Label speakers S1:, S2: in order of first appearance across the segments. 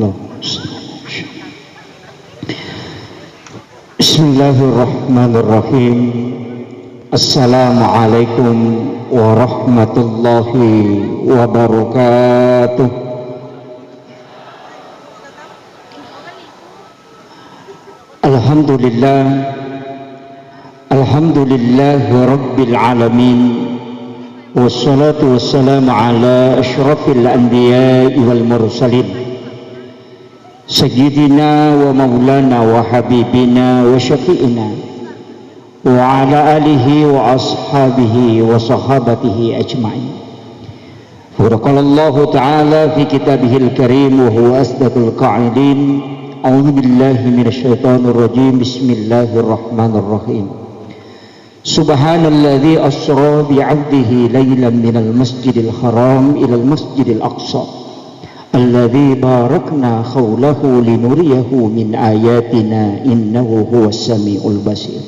S1: Allah. Bismillahirrahmanirrahim. Assalamualaikum warahmatullahi wabarakatuh. Alhamdulillah, alhamdulillahi rabbil alamin. Wassalatu wassalamu ala asyrafil anbiya'i wal mursalin sayyidina wa maulana wa habibina wa syafi'ina wa ala alihi wa ashabihi wa sahabatihi ajma'in. Barakallahu ta'ala fi kitabihil karim wa huwa asdaqul qa'ilin. A'udzu billahi minasyaitonir rajim. Bismillahirrahmanirrahim. Subhanalladzi asra bi'abdihi lailan minal masjidil haram ilal masjidil aqsa alladzi barakna haulahu linuriyahu min ayatina innahu huwas samiul basir.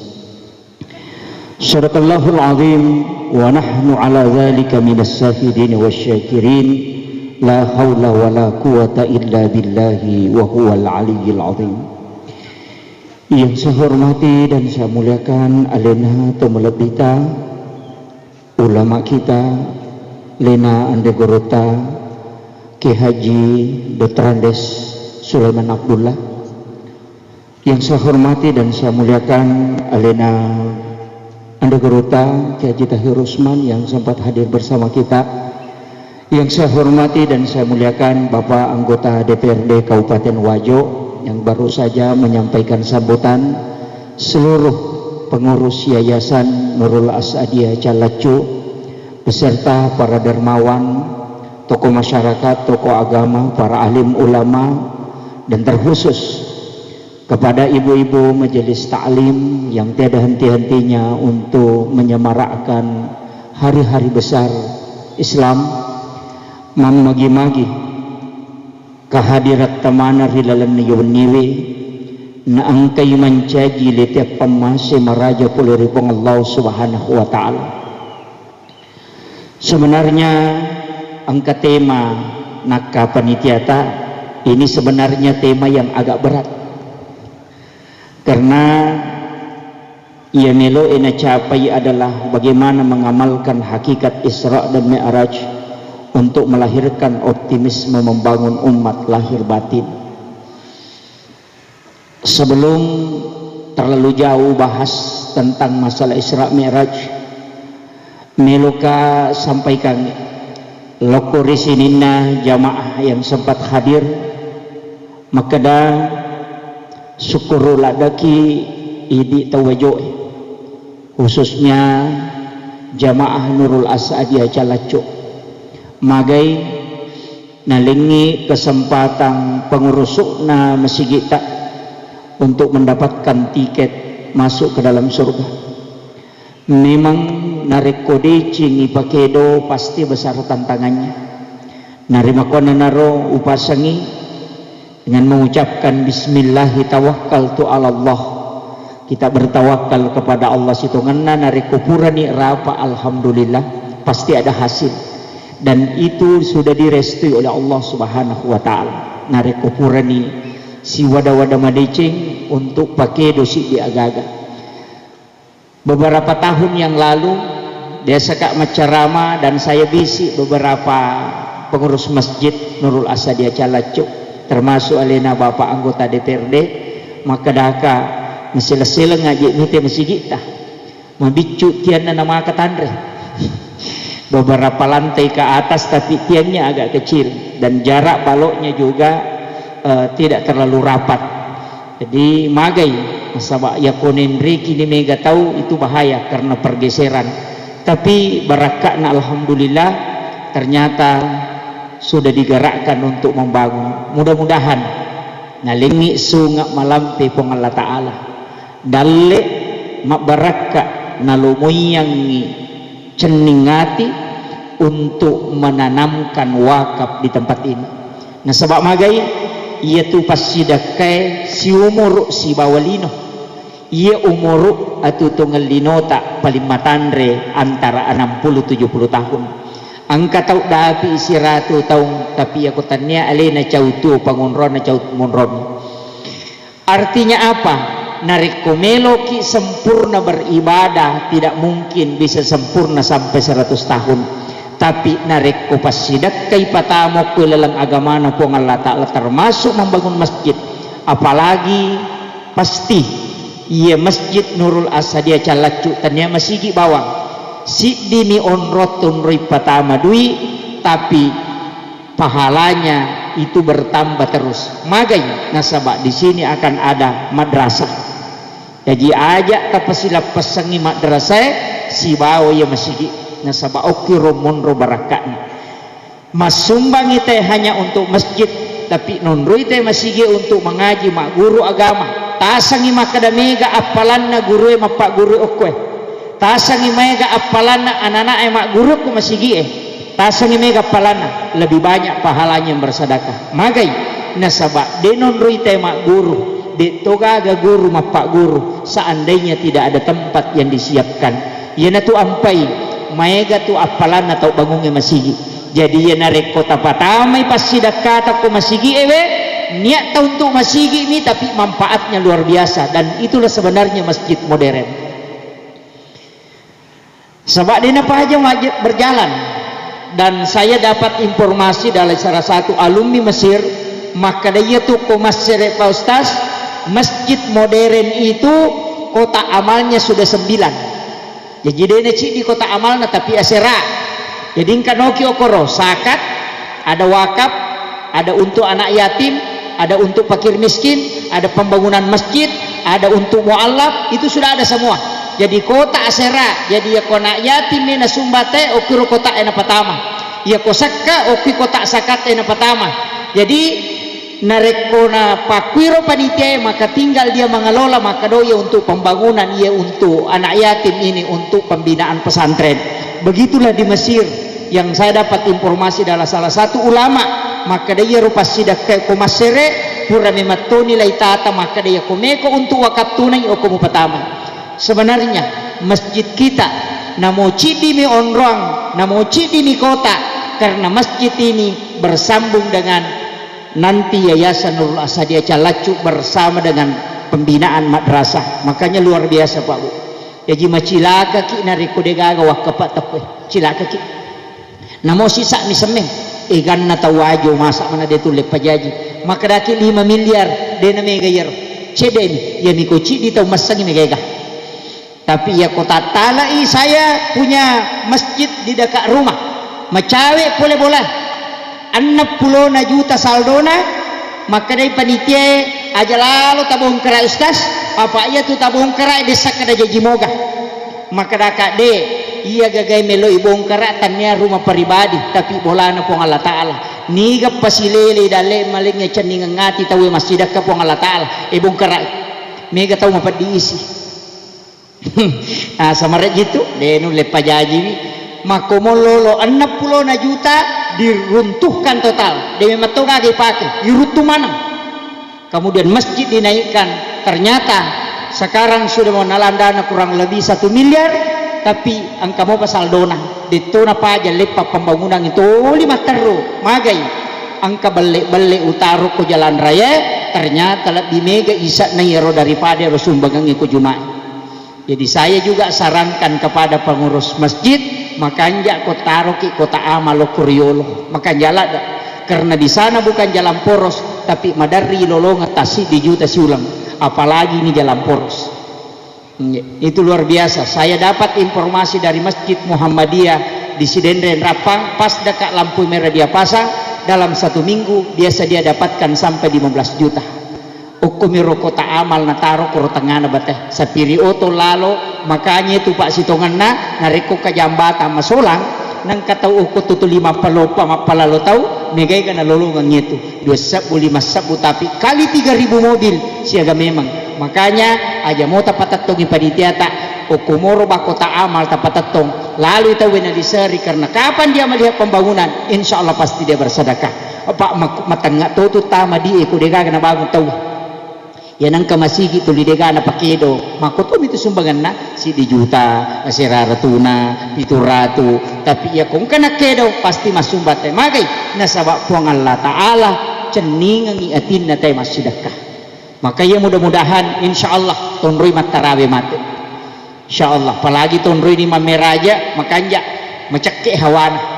S1: Sadaqallahul azim wa nahnu ala dzalika minas syahidin wasyakirin. La haula wala quwata illa billahi wa huwal aliyyil azim. Yang saya hormati dan saya muliakan alena Tomelebita, ulama kita Lena Andegorota, Ki Haji Dr. Andes Sulaiman Abdullah. Yang saya hormati dan saya muliakan alena Andegorota, Ki Haji Tahir Usman yang sempat hadir bersama kita. Yang saya hormati dan saya muliakan Bapak anggota DPRD Kabupaten Wajo yang baru saja menyampaikan sambutan, seluruh pengurus Yayasan Nurul Asadiyah Calacu beserta para dermawan, tokoh masyarakat, tokoh agama, para alim ulama, dan terkhusus kepada ibu-ibu majelis ta'lim yang tiada henti-hentinya untuk menyemarakkan hari-hari besar Islam, mamagi-magi kehadirat tamana rilalan niwi na angkay mancaji letiap pemase maraja puliripong Allah subhanahu wa ta'ala. Sebenarnya angka tema naka panitiata ini sebenarnya tema yang agak berat, karena ia melo ina capai adalah bagaimana mengamalkan hakikat Isra dan Mi'raj untuk melahirkan optimisme membangun umat lahir batin. Sebelum terlalu jauh bahas tentang masalah Isra Mi'raj, meluka sampaikan lokori sinina jamaah yang sempat hadir, makada syukur ladaki idi tawajo, khususnya jamaah Nurul Asadiyah Calacu. Magai nalingi kesempatan pengurusukna mesigita untuk mendapatkan tiket masuk ke dalam surga. Memang narekode cingi pakedo pasti besar tantangannya. Narimakona naro upasangi dengan mengucapkan bismillahi tawakkaltu ala Allah. Kita bertawakal kepada Allah situnganna narekupurani rapa alhamdulillah pasti ada hasil. Dan itu sudah direstui oleh Allah subhanahu wa ta'ala. Narekupurani si wada-wada madecing untuk pakai dosi di agaga. Beberapa tahun yang lalu dia sekak macarama dan saya bisi beberapa pengurus masjid Nurul Asadiyah Calacu, termasuk alena bapak anggota DPRD, maka daka mesila-sila ngaji mite mesigita mabicu tian nama katandre beberapa lantai ke atas, tapi tiangnya agak kecil dan jarak baloknya juga tidak terlalu rapat. Jadi magai masabak yakunin riki ni mega tahu itu bahaya karena pergeseran. Tapi barakatna alhamdulillah ternyata sudah digerakkan untuk membangun. Mudah-mudahan nalingi sunga malam pepong Allah Ta'ala dalle mak baraka nalumuyangi ceningati untuk menanamkan wakaf di tempat ini. Nah sebab magai ia tu pasidakai si umur si bawalino, ia umur atau tunggal linota paling matandre antara 60-70 tahun. angka tau dapi isi ratu taung tapi aku tanya alena cautu pangunron na caut munron. Artinya apa? Narik komelo ki sempurna beribadah tidak mungkin bisa sempurna sampai 100 tahun. Tapi narik ko pasidak kay patamo ko lalang agama na po ng Allah Ta'ala termasuk membangun masjid. Apalagi pasti iya masjid Nurul Asadia Calacu tanya masigi bawang si dimi onrotun roi patama dui tapi pahalanya itu bertambah terus. Magai nasabak di sini akan ada madrasah. Jadi ajak tapasilap pasangi madrasah si bawa ya masigi nasabak okiro monro barakatnya. Masumbang itu hanya untuk masjid tapi nonro itu masigi untuk mengaji mak guru agama. Tasangi makadamega apalan na guru mapak guru okwe. Tasangi mega apalana anak-anak emak guru ku masigi tasangi mega apalana lebih banyak pahalanya yang bersedekah. Magai nasabak denon ruite emak guru de togaga guru mapak guru seandainya tidak ada tempat yang disiapkan yana tu ampai mega tu apalana atau bangunnya masigi. Jadi yana rek kota patamai pas sedekah ku masigi niat tahu untuk masigi ini tapi manfaatnya luar biasa dan itulah sebenarnya masjid modern. Sebab dia apa aja berjalan dan saya dapat informasi dari salah satu alumni Mesir maka dia tuh komasere Pak Ustaz masjid modern itu kota amalnya sudah 9 jadi dia cik di kota amalnya tapi asera jadi kanoki okoro zakat ada wakaf ada untuk anak yatim ada untuk fakir miskin ada pembangunan masjid ada untuk mu'alaf itu sudah ada semua. Jadi kota asera jadi ya kona yatim na sumbate okiro kota ena pertama ya kosaka oki kota sakat ena pertama jadi narekona pakwiro panitia maka tinggal dia mengelola maka doya untuk pembangunan ia untuk anak yatim ini untuk pembinaan pesantren. Begitulah di Mesir yang saya dapat informasi dari salah satu ulama maka dia rupa sidak ke komasere pura mematoni laitata maka dia komeko untuk wakaf tunai okumu pertama. Sebenarnya masjid kita namo cidi mi onrong namo cidi mi kota karena masjid ini bersambung dengan nanti Yayasan Nurul Asadia Calacu bersama dengan pembinaan madrasah makanya luar biasa Pak Bu. Jadi macilaka ki nariko degaga wakapat tapwe cilaka ki namo sisa mi semeng igan na tawajo masa mana dia tu lepa jaji maka daki 5 miliar dena megayer ceden ya mi ko cidi tau masangi megega. Tapi ya kota talai saya punya masjid di dekat rumah macawe boleh 60 juta saldona maka dari panitia aja lalu tabung kerai Ustaz apa iya tu tabung kerai desa kada jaji moga maka daka de iya gagai melo ibong kerai tanya rumah pribadi tapi bolana pong Allah Ta'ala niga pasilele dale malingnya cening ngati tawe masjid ka pong Allah Ta'ala ibong kerai mega tahu mapat diisi. Nah sama gitu denu lepa jaji makomololo 60 juta diruntuhkan total demi matoga dipakai diruntuh mana kemudian masjid dinaikkan ternyata sekarang sudah mau nalandana kurang lebih 1 miliar tapi angka mau pasal dona dituna paja lepa pembangunan itu 5 teru magai angka balik utara ke jalan raya ternyata lebih mega isa nairo daripada sumbangan ke Jumat. Jadi saya juga sarankan kepada pengurus masjid makanya kota roki kota amal kuriolo makan jalan karena di sana bukan jalan poros tapi madari lolong atasi di juta siulang apalagi ini jalan poros itu luar biasa. Saya dapat informasi dari Masjid Muhammadiyah di Sidenden Rapang pas dekat lampu merah dia pasang dalam 1 minggu biasa dia dapatkan sampai 15 juta. Ukumiro kota amal nataro kuro tengana bateh sapiri oto lalo makanya itu Pak Sitongan na nariko ka jambata masolang nang katau uko tutu 50 mapalalo tau negay ka nalulungan itu 2 sabu 5 sabu tapi kali 3.000 mobil siaga memang makanya aja mau tapatatong ipanitia ta ukumoro ba kota amal tapatatong lalu itu wena diseri karena kapan dia melihat pembangunan insya Allah pasti dia bersedekah Pak matangga tutu tama di iko dega na bago tau ya nang kamasigi tulidega na pakedo makotom itu sumbangan na si di juta si raratuna itu ratu tapi ya kung kana kedo pasti masumbat tay magay nasaba puang Allah Ta'ala cening ang iatin na tay masidakah maka ya mudah-mudahan insyaallah tunroy matarawe mati insyaallah apalagi tunroy ni mameraja makanya macake hawana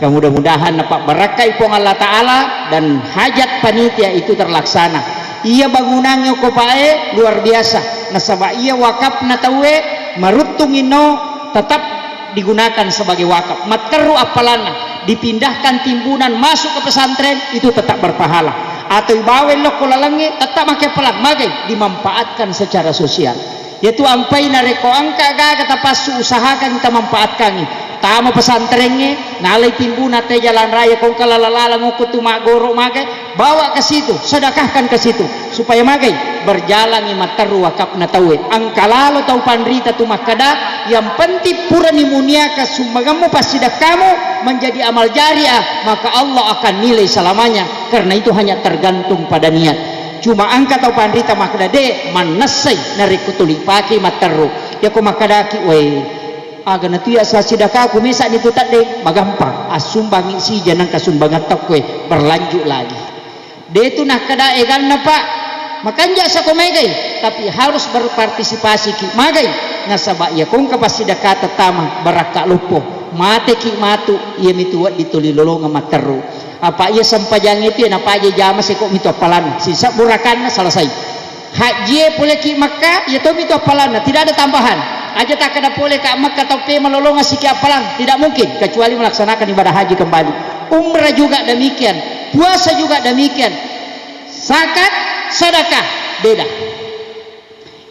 S1: mudah-mudahan napak barakai puang Allah Ta'ala dan hajat panitia itu terlaksana ia bangunannya kopae luar biasa nasaba ia wakaf na tawe marutungin no tetap digunakan sebagai wakaf materu apalana dipindahkan timbunan masuk ke pesantren itu tetap berpahala atau ibawen lo kulalangi tetap makai pelan magai dimanfaatkan secara sosial yaitu ampai na reko angka kata pasu usahakan kita manfaatkan tama pesantrennya nalai timbuna teh jalan raya kong kalalala ngukut magoro magai bawa ke situ sedekahkan ke situ supaya magai berjalan imateru wakaf na tawe angkalalo tau pandrita tu makada yang penting pura nimunia ke sumbagamu pasti kamu menjadi amal jariah maka Allah akan nilai selamanya karena itu hanya tergantung pada niat cuma angka tau pandrita makada de manasai nari kutuli paki materu ya ko makadaki we aga na tuya sa sidaka ko misa dito tade magampang asumbangi si janang kasumbangan takwe berlanjut lagi detu nak kada egan na pa makanya sa kumegay tapi harus berpartisipasi ki magay nasaba ya kung kapasidaka tatama baraka lupo mate ki matu iya mituwa ditulilolo nga materu apa iya sampajang itu na pa jama si ko mito palan sisa burakan na selesai haji pule ki Makkah ya to mito palan tidak ada tambahan aja tak kena boleh ke Makkah atau pe melolong siki apalan tidak mungkin kecuali melaksanakan ibadah haji kembali umrah juga demikian puasa juga demikian zakat sedekah beda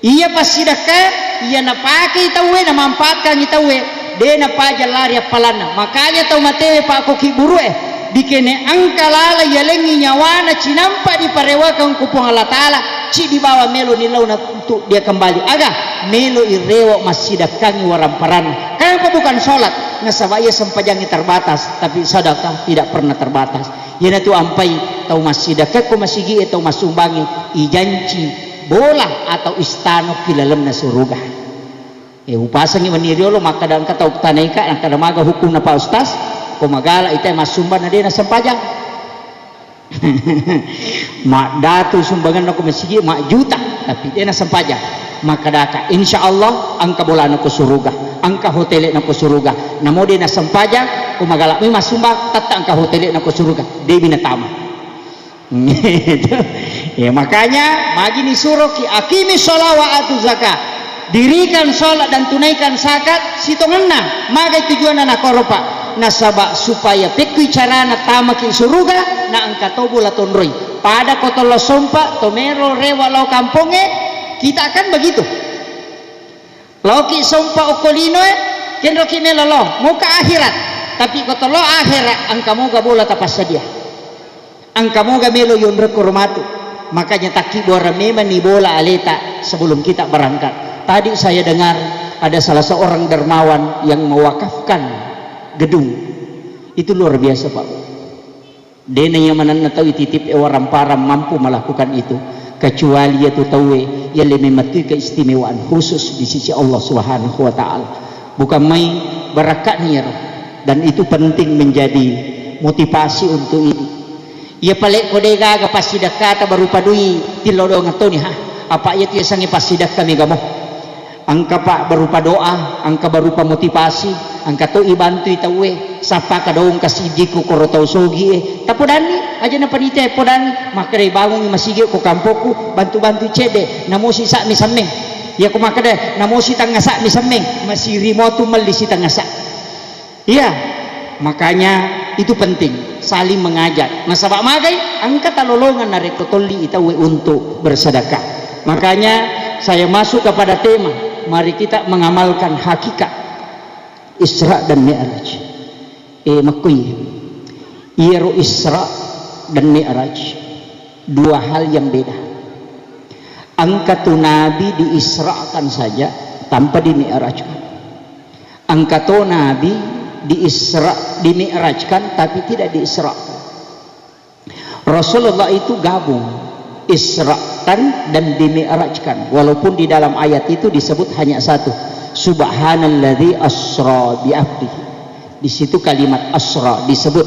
S1: iya pas sedekah iya na pakai tawe na manfaatkan tawe de na paja lari apalan makanya tau matewe pa ko kiburu dikene angkalala yalengi nyawana cinampa di parewakan kupung Allah Ta'ala ci di bawah melo nilau na untuk dia kembali aga melo irewa masidakangi waramparana kenapa bukan sholat nasabaya sempajangi terbatas tapi sedekah tidak pernah terbatas yana tu ampai tau masidakah ko masigi atau masumbangi ijanci bola atau istano kilalam na surga upasangi maniriolo maka dan kata uktanai ka kada maga hukum na pa ustaz kumagala itay masumban na din na sampajang mak datu sumbangan ako masigi mak juta tapi din na sampajang makadaka insyaallah ang kabulan ko suruga ang kahotele na ko suruga namo din na sampajang kumagala may masumbang tata ang kahotele na ko suruga di binatama ya makanya magi ni suruh ki akimi sholat wa atu zakat dirikan sholat dan tunaikan zakat sitonganna magai tujuan na koropa nasaba supaya pekui carana tama ki suruga na angka tobola tonroy pada kotolo sompa tomero rewa lau kamponge kita akan begitu lau ki sompa okolino kenro ki melolo muka akhirat tapi kotolo akhirat angka moga bola tapas sadia angka moga melo yonre kormatu makanya taki bora memang ni bola aleta sebelum kita berangkat tadi saya dengar ada salah seorang dermawan yang mewakafkan gedung itu luar biasa Pak dena yang mana tahu titip orang param mampu melakukan itu kecuali itu tahu yang lebih mati keistimewaan khusus di sisi Allah Subhanahu wa Ta'ala bukan main barakatnya dan itu penting menjadi motivasi untuk ini ia palek kode gaga pasti dakata baru padui tilodo ngatoni ha apa itu yang sangi pasti kami gamoh angka Pak berupa doa angka berupa motivasi angka to ibantu itawe sapa kadaung kasijiku korotau sogi tapodani aja na panite podani makare bangun masigi ko kampoku bantu-bantu cede namo si sak misameng ya ko makade namo si tangasa misameng masih remote mal di si tangasa iya makanya itu penting saling mengajak nasaba magai angka talolongan na rekotoli itawe untuk bersedekah makanya saya masuk kepada tema mari kita mengamalkan hakikat Isra dan Mi'raj makui iru Isra dan Mi'raj dua hal yang beda angkatu Nabi diisrakan saja tanpa dimi'rajkan angkatu Nabi dimi'rajkan tapi tidak diisrakan Rasulullah itu gabung Isra'kan dan dimi'rajkan, walaupun di dalam ayat itu disebut hanya satu, subhanalladzi asra bi abdihi. Di situ kalimat asra disebut.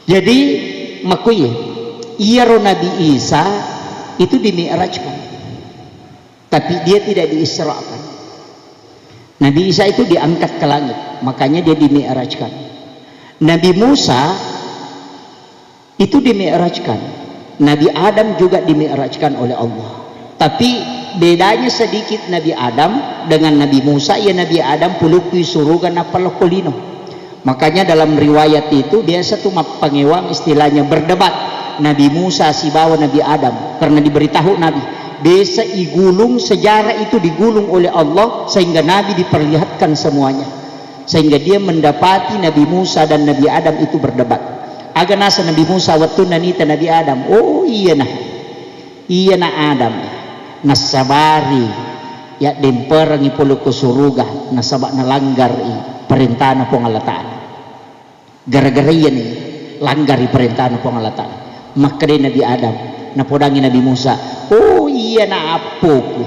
S1: Jadi makui iya Nabi Isa itu dimi'rajkan, tapi dia tidak diisrakan. Nabi Isa itu diangkat ke langit, makanya dia dimi'rajkan. Nabi Musa itu dimi'rajkan. Nabi Adam juga dimi'rajkan oleh Allah. Tapi bedanya sedikit Nabi Adam dengan Nabi Musa, ya Nabi Adam pulukui suruga napalokolino. Makanya dalam riwayat itu biasa tuh pangewang istilahnya berdebat. Nabi Musa si bawa Nabi Adam karena diberitahu Nabi biasa igulung, sejarah itu digulung oleh Allah sehingga Nabi diperlihatkan semuanya, sehingga dia mendapati Nabi Musa dan Nabi Adam itu berdebat. Aga nasa Nabi Musa waktu nanita Nabi Adam, oh iya nah Adam nasabari ya demperangi puluh kesuruga nasabak nalanggar perintah na pong Allah Ta'ala. Gara-gara iya nih langgari perintah na pong Allah Ta'ala, maka dia Nabi Adam napodangi Nabi Musa, oh iya na apoku,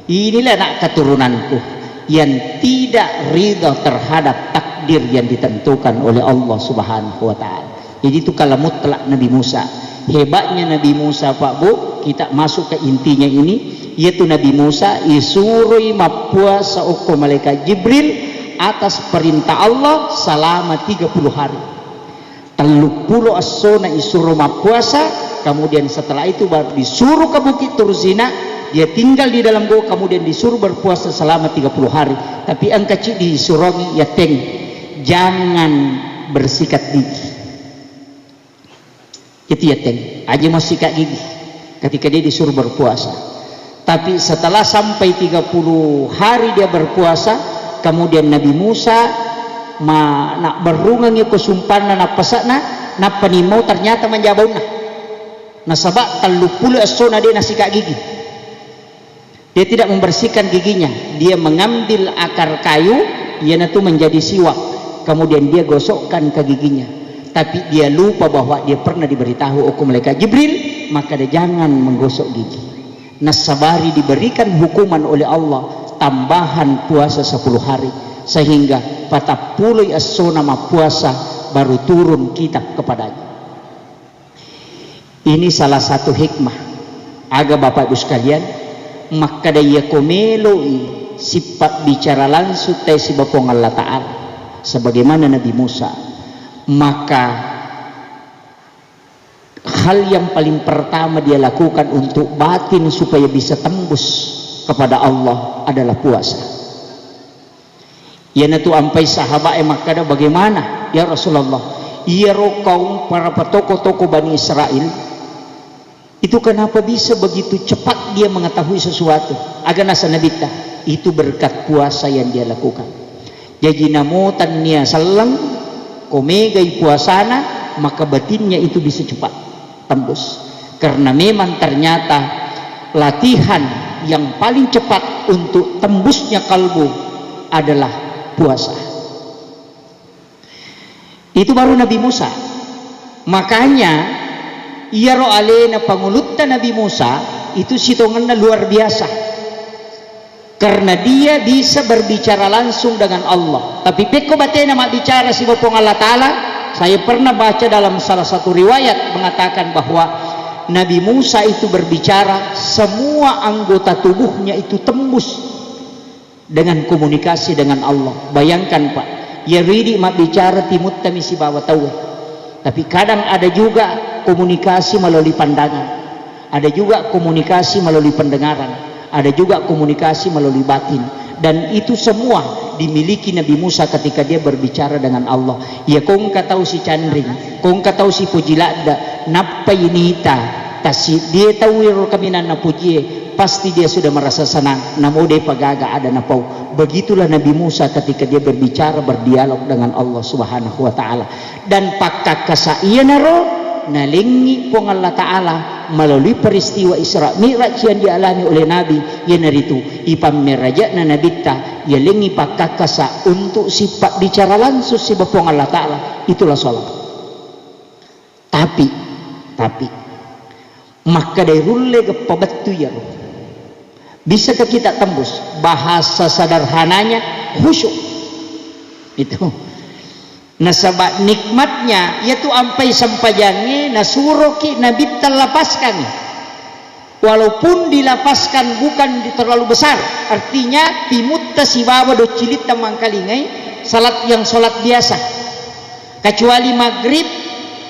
S1: inilah nak keturunanku yang tidak ridha terhadap takdir yang ditentukan oleh Allah Subhanahu wa Ta'ala. Jadi itu kalau mutlak Nabi Musa. Hebatnya Nabi Musa Pak Bu, kita masuk ke intinya ini, yaitu Nabi Musa isurui mapuasa uku malaikat Jibril atas perintah Allah selama 30 hari. 30 asona isuruh mapuasa, kemudian setelah itu baru disuruh ke Bukit Turzina, dia tinggal di dalam gua, kemudian disuruh berpuasa selama 30 hari. Tapi angka cik disuruh ya teng, jangan bersikat gigi. Itu ya teng, aja mau sikat gigi ketika dia disuruh berpuasa. Tapi setelah sampai 30 hari dia berpuasa, kemudian Nabi Musa nak berungangi kesumpanan na pesakna na penimau ternyata menjabauna nasabak 30 asona dia nasikat gigi. Dia tidak membersihkan giginya, dia mengambil akar kayu yang itu menjadi siwak, kemudian dia gosokkan ke giginya. Tapi dia lupa bahwa dia pernah diberitahu hukum malaikat Jibril, maka dia jangan menggosok gigi. Nasabari diberikan hukuman oleh Allah tambahan puasa 10 hari, sehingga 40 asona puasa baru turun kitab kepadanya. Ini salah satu hikmah aga Bapak Ibu sekalian, maka dia komeloi sifat bicara langsung tesi bapong Allah Ta'ala sebagaimana Nabi Musa. Maka hal yang paling pertama dia lakukan untuk batin supaya bisa tembus kepada Allah adalah puasa. Ya natu ampai sahabat maka bagaimana ya Rasulullah, iya kaum para tokoh-tokoh Bani Israel itu kenapa bisa begitu cepat dia mengetahui sesuatu? Agar nasa nabita itu berkat puasa yang dia lakukan. Jadi namutan niya salang komegai puasana, maka batinnya itu bisa cepat tembus. Karena memang ternyata latihan yang paling cepat untuk tembusnya kalbu adalah puasa. Itu baru Nabi Musa. Makanya iya alena pangulutan Nabi Musa itu sitongannya luar biasa. Karena dia bisa berbicara langsung dengan Allah. Tapi peko batena mak bicara si bopong Allah Ta'ala. Saya pernah baca dalam salah satu riwayat mengatakan bahwa Nabi Musa itu berbicara, semua anggota tubuhnya itu tembus dengan komunikasi dengan Allah. Bayangkan Pak, ya ridi mak bicara timut tamisi bawa tahu. Tapi kadang ada juga komunikasi melalui pandangan, ada juga komunikasi melalui pendengaran, ada juga komunikasi melalui batin, dan itu semua dimiliki Nabi Musa ketika dia berbicara dengan Allah. Ya kong katau si Chandring, kong katau si Pujilada, napayinita, tasi dia tahu kaminan na puji, pasti dia sudah merasa senang. Namo de pagaga ada napau. Begitulah Nabi Musa ketika dia berbicara berdialog dengan Allah Subhanahu wa Ta'ala. Dan pakak kasaiyanaro nalingi pong Allah Ta'ala melalui peristiwa Isra Mi'raj yang dialami oleh Nabi yang itu ipameraja na nabita ya lingi pakakasa untuk sifat bicara langsung si bapong Allah Ta'ala, itulah sholat. Tapi maka dari rulle ke pabatu ya roh. Bisakah kita tembus? Bahasa sederhananya khusyuk itu. Nasabak nikmatnya yaitu ampai sampajangnya nasuroki nabi terlepaskan, walaupun dilapaskan bukan terlalu besar, artinya timutta si bawa do cilit tamang kalingai salat yang salat biasa, kecuali maghrib,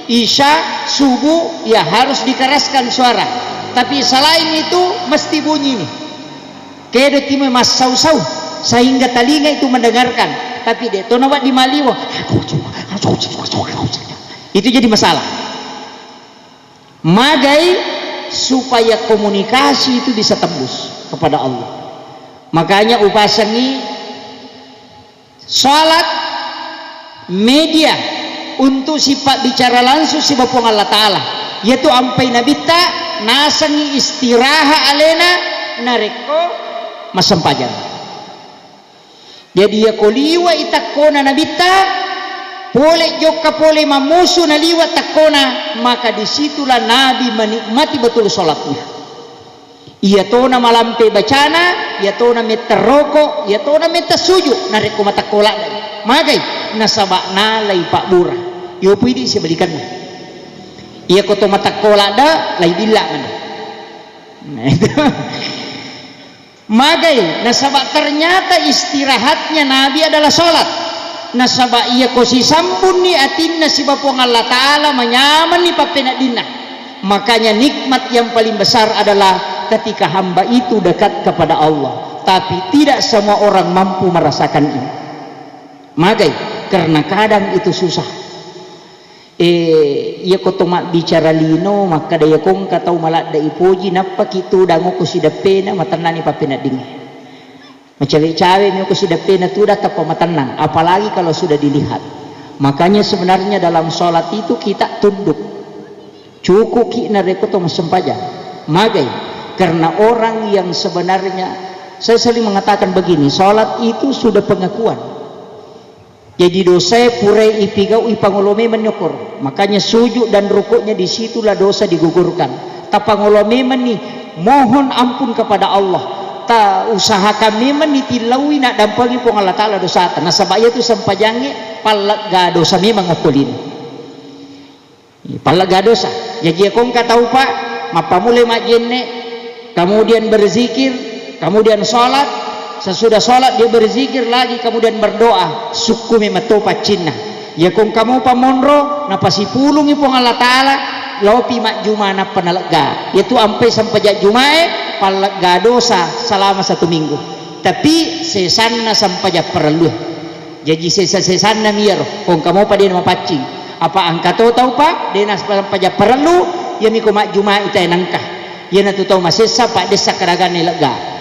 S1: isya, subuh ya harus dikeraskan suara, tapi selain itu mesti bunyi nih kedo timai mas sau-sau sehingga telinga itu mendengarkan. Tapi dia tonawa di maliwa itu jadi masalah. Magai supaya komunikasi itu bisa tembus kepada Allah. Makanya upasangi salat media untuk sifat bicara langsung si Bapang Allah Ta'ala, yaitu ampai nabita nasangi istiraha alena nareko masampajang. Jadi ya koliwa itakona nabita pole joka pole mamusu na liwat takona, maka disitulah Nabi menikmati betul sholatnya. Ia tona malampe bacana, ia tona meta rokok, ia tona meta sujud nareko mata kolak magai nasabak nalai pak bura yo pidi sebalikan ia koto mata kolak da lai bila mana nah itu magai nasabak ternyata istirahatnya Nabi adalah sholat. Nasabak ia kosi sambun ni atinna si Bapang Allah Ta'ala menyaman ni papenak dina. Makanya nikmat yang paling besar adalah ketika hamba itu dekat kepada Allah, tapi tidak semua orang mampu merasakan ini. Magai karena kadang itu susah. Ia kotomak bicara lino maka daya kong katau malak da ipoji napa kitu dango ko si dapena matanani papena dingi. Macawe-cawe mi ko si dapena tu dah tapa matanan, apalagi kalau sudah dilihat. Makanya sebenarnya dalam sholat itu kita tunduk. Cukup ki nareko to masempaja. Magai karena orang yang sebenarnya saya sering mengatakan begini, sholat itu sudah pengakuan. Jadi dosa purai ipigau ipangolome menyokor. Makanya sujud dan rukuknya disitulah dosa digugurkan. Tapangolome meni mohon ampun kepada Allah. Ta usahakan memang nitilawi nak dampangi pong Allah Ta'ala dosa. Nasabaya itu sampajangi palaga dosa memang okulin. Palaga dosa. Jadi kong katau pak mapamule majenne, kemudian berzikir, kemudian sholat. Sesudah sholat dia berzikir lagi, kemudian berdoa sukumi matopa cina ya kung kamu pamonro napasi pulung ipong Allah Ta'ala lopi mak jumana panalaga yaitu ampai sampai jak jumae palaga dosa selama 1 minggu, tapi sesanna sampai jak perlu jadi sesanna mier kung kamu pa din mapacing apa angka tahu pak din sampai jak perlu ya miko mak jumae itay nangkah ya natutaw masesa pak desa karagan nilaga.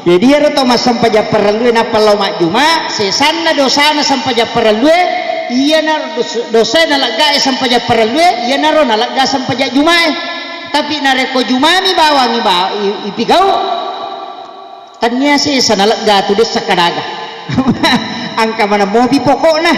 S1: Jadi ya to mas sampai ja perlu na palaw mak juma sesanna dosana sampai ja perlu iya na dosa na laga sampai ja perlu iya na ro na laga sampai ja juma tapi nareko juma mi bawang ipigau tanya sesana laga tu desa kadaga angka mana mobi pokokna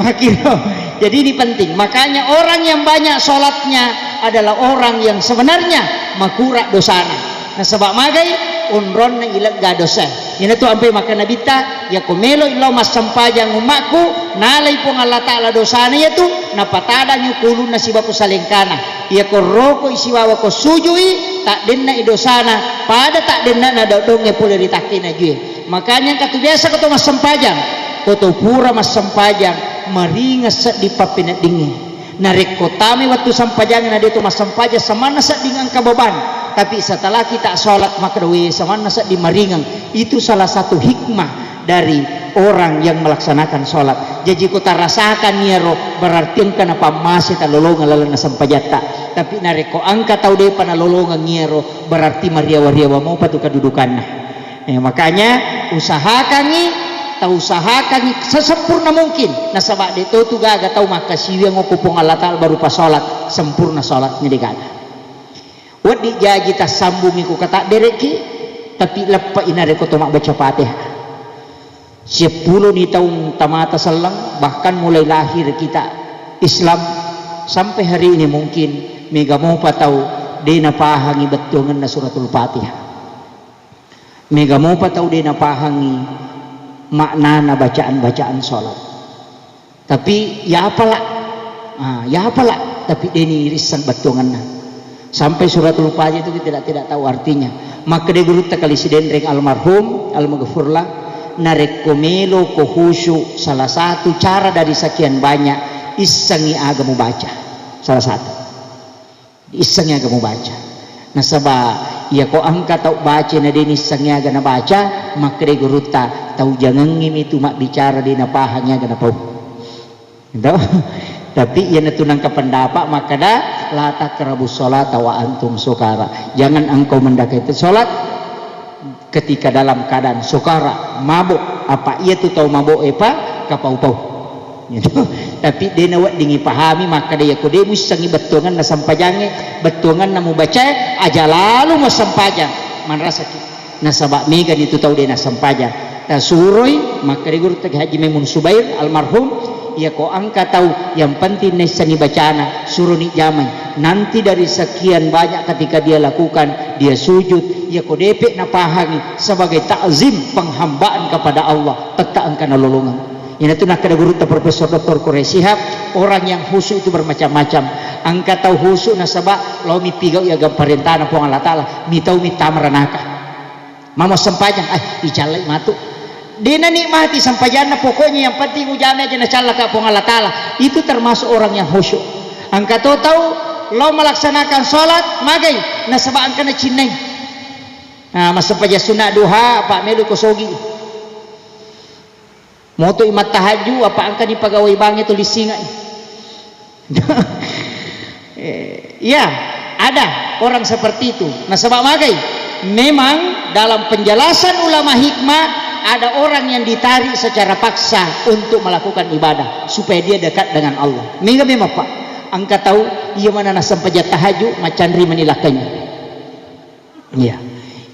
S1: makiro. Jadi ini penting, makanya orang yang banyak sholatnya adalah orang yang sebenarnya makurak dosana. Nah sebab magai unron na ilag gadosa ina tu ampai maka nabita ya komelo ilaw mas sampajang umakku nalay pong Allah Ta'ala dosana ya tu napatada nyo kulun na si bapo salengkana ya ko roko isiwawa ko sujui tak din na idosana pada tak din na nadodong ya pula ritaki na juye. Makanya katu biasa kato mas sampajang koto pura mas sampajang maringas sa di papinat dingi narekotami waktu sampajang na dito mas sampajang samana sa dingang kababan. Tapi setelah kita sholat makruh sama nasa di maringang itu salah satu hikmah dari orang yang melaksanakan sholat. Jadi kita rasakan niero berarti kenapa masih talolongan lalang sampajata. Tapi nareko angka tahu deh panalolongan niero berarti mariawa-riawa mau patu kedudukannya. Makanya usahakan sesempurna mungkin. Nasabak itu tuh gak tahu maka siwang okupong Allah Ta'ala berupa sholat sempurna sholatnya digana. Wadi jaji tas sambungi ku kata dereki tapi lepa inare ko tomak baca Fatihah 10 ni tahun tamata salang bahkan mulai lahir kita Islam sampai hari ini mungkin mega mau patau dena pahangi betungan na suratul Fatihah, mega mau patau dena pahangi makna bacaan-bacaan sholat. Tapi ya apalah, tapi deni irisan betungan na sampai suratul Fatihah itu tidak tahu artinya. Maka dia guru kali si dendreng almarhum almaghfurlah narekomelo ko khusyuk, salah satu cara dari sekian banyak isangi agamu baca, salah satu isangi agamu baca. Nah sabab ya ko angka tau baca na deni isangi aga na baca, maka dia guru tahu jangan ngimi tu mak bicara di napahangnya aga na pau. Tapi ia netunang ke pendapat, maka dah la takrabus sholat wa antum sukara, jangan engkau mendekati sholat ketika dalam keadaan sukara, mabuk. Apa ia tu tahu mabuk apa kapau-pau gitu. Tapi dia nak dingi pahami, maka dia kode musangi betungan na sampajange, betungan na baca aja lalu mas sampajang man rasa na sabak mega itu tahu dia na sampajang ta suroi. Maka dia guru Haji Maimun Subair almarhum ya kau angkat tahu yang penting nesani bacana suruh ni jamai nanti dari sekian banyak ketika dia lakukan dia sujud ya kau depek na pahangi sebagai takzim penghambaan kepada Allah peta angkana lolongan. Ini tu nak ada guru Profesor Dr. Quraisihab, orang yang khusyuk itu bermacam-macam. Angkat tahu khusyuk nasabak lau mi pigau ya gamparentana po Allah Taala mi tahu mi tamaranaka mama sempajang icalai matu dia nikmati sampajana, pokoknya yang penting ujame aja nacala ka po Allah Taala. Itu termasuk orang yang khusyuk. Angka tahu lo melaksanakan sholat magai nasabak angka na cinai. Nah masa paja sunat duha Pak Melu kosogi moto imat tahaju apa angka di pegawai bank itu lisinga. Ya ada orang seperti itu. Nasabak magai memang dalam penjelasan ulama hikmah ada orang yang ditarik secara paksa untuk melakukan ibadah supaya dia dekat dengan Allah. Mega memang Pak, angka tahu ia mana nasam pajak tahajud macandri menilakanya. Iya,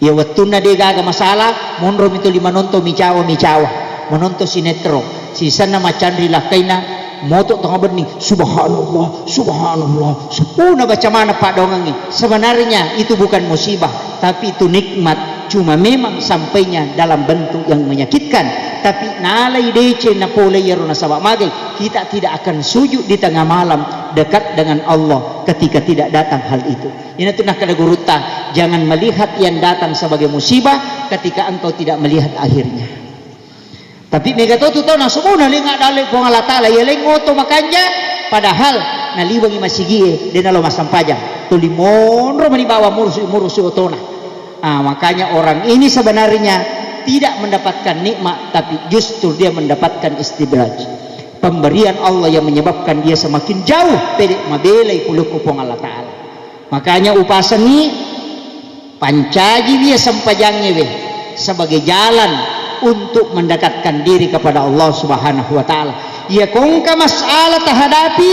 S1: ia watuna dia gaga masalah, monrom itu lima nonton micawa, menonton sinetron, sisa nama macandri lakaina, moto tengah bening, subhanallah, sepuna baca mana Pak dongangi. Sebenarnya itu bukan musibah, tapi itu nikmat. Cuma memang sampainya dalam bentuk yang menyakitkan. Tapi nalai dece na pole yaruna sabak magai, kita tidak akan sujud di tengah malam dekat dengan Allah ketika tidak datang hal itu. Ini tu nak kada guruta, jangan melihat yang datang sebagai musibah ketika engkau tidak melihat akhirnya. Tapi mega tu tahu na semua na linga dalek po Allah Taala ya leng oto makanya padahal naliwangi masigie dena lo masampajang tulimonro manibawa murusi otona. Makanya orang ini sebenarnya tidak mendapatkan nikmat, tapi justru dia mendapatkan istidraj, pemberian Allah yang menyebabkan dia semakin jauh pedek mabelai puluku pong Allah Ta'ala. Makanya upasani pancaji dia sampajangnya sebagai jalan untuk mendekatkan diri kepada Allah Subhanahu wa Ta'ala. Ya kongka masalah tahadapi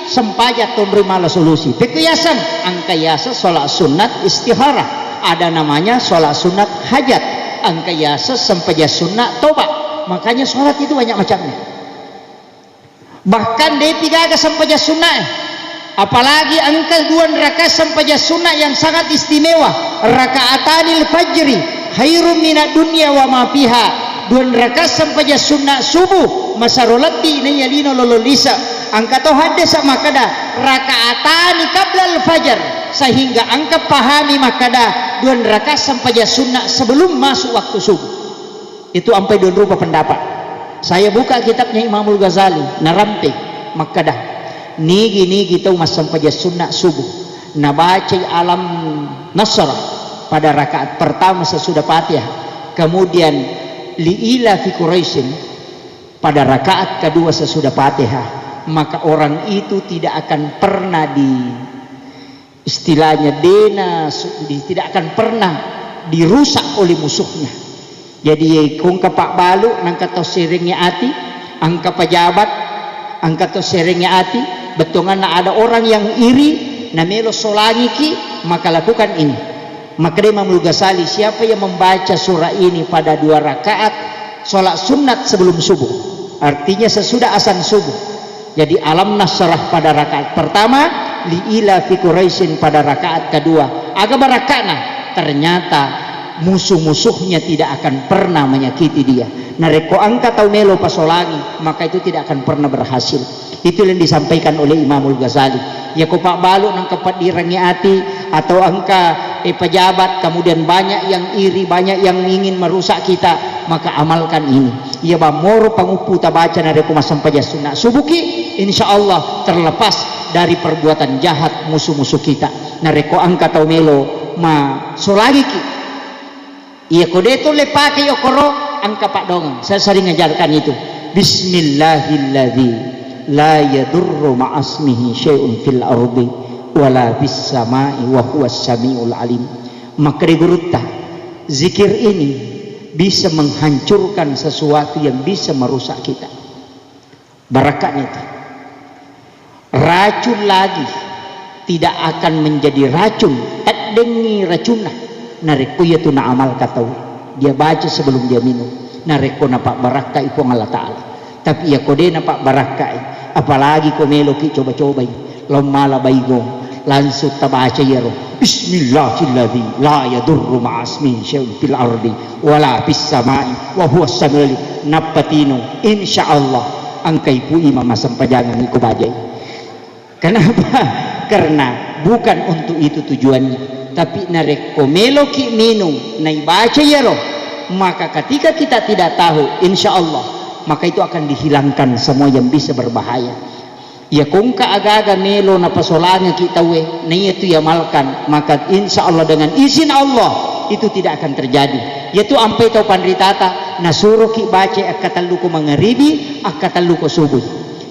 S1: sempajat tumrimalah solusi pekuyasan angkayasa sholat sunat istiharah. Ada namanya sholat sunat hajat, angka yasa sampaja sunat tobat. Makanya sholat itu banyak macamnya. Bahkan dia tiga ke sampaja sunat, apalagi angka 2 rakaat sampaja sunat yang sangat istimewa. Rakaatanil fajri khairum minad dunya wa ma fiha. 2 rakaat sampaja sunat subuh masarolati nayalino lololisa. Angka toh hadis sama kada rakaatani qablal fajar, sehingga angka pahami makada 2 rakaat sampaja sunnah sebelum masuk waktu subuh. Itu sampai 2 rupa pendapat. Saya buka kitabnya Imamul Ghazali narampe makada nigi tahu mas sampaja sunnah subuh nabaca alam nasr pada rakaat pertama sesudah Fatihah, kemudian liila fi Quraisyin pada rakaat kedua sesudah Fatihah. Maka orang itu tidak akan pernah istilahnya tidak akan pernah dirusak oleh musuhnya. Jadi kung kapak balu nangka to seringnya ati angka pejabat angka to seringnya ati betongan na ada orang yang iri na melo solangi ki, maka lakukan ini. Maka Imam Ghazali, siapa yang membaca surah ini pada 2 rakaat sholat sunat sebelum subuh, artinya sesudah azan subuh, Jadi alam nasrah pada rakaat pertama, liila fi Quraisyin pada rakaat kedua. Agak barakana, ternyata musuh-musuhnya tidak akan pernah menyakiti dia. Nareko angka tau melo pasolangi, maka itu tidak akan pernah berhasil. Itu yang disampaikan oleh Imamul Ghazali. Ya ko pak balu nang kepat dirangi hati atau angka pejabat, kemudian banyak yang iri, banyak yang ingin merusak kita, maka amalkan ini. Ya bamoro pangupu baca nareko masampaja sunnah subuki, insya Allah terlepas dari perbuatan jahat musuh-musuh kita. Nareko angka tau melo ma solagi ki. Iya kode itu lepake okoro angka pak dong. Saya sering ngajarkan itu. Bismillahilladzi la yadurru ma'asmihi syai'un fil ardi wala bis sama'i wa huwas samiul alim. Maka digurutta zikir ini bisa menghancurkan sesuatu yang bisa merusak kita. Barakatnya itu. Racun lagi tidak akan menjadi racun. Dengi racunah. Nareko ya tu na amal katau. Dia baca sebelum dia minum. Nareko na pak baraka ipo Allah Ta'ala. Tapi ya kode na pak baraka. Apalagi ko melo ki coba-coba lomala baigong langsung tabaca yero bismillahilladzi la yadurru ma'asmi syai'un fil ardi wala fis sama'i wa huwas samiul napatino insyaallah angkai pu imam sampajangan iku bajai. Kenapa? Karena bukan untuk itu tujuannya, tapi nareko melo ki minum nai baca yero, maka ketika kita tidak tahu insyaallah maka itu akan dihilangkan semua yang bisa berbahaya. Ya kungka aga-aga melo na pasolanya kita we na itu ya malkan, maka insya Allah dengan izin Allah itu tidak akan terjadi. Yaitu ampai tau pandritata nasuruh ki baca akataluko mangaribi akataluko subuh.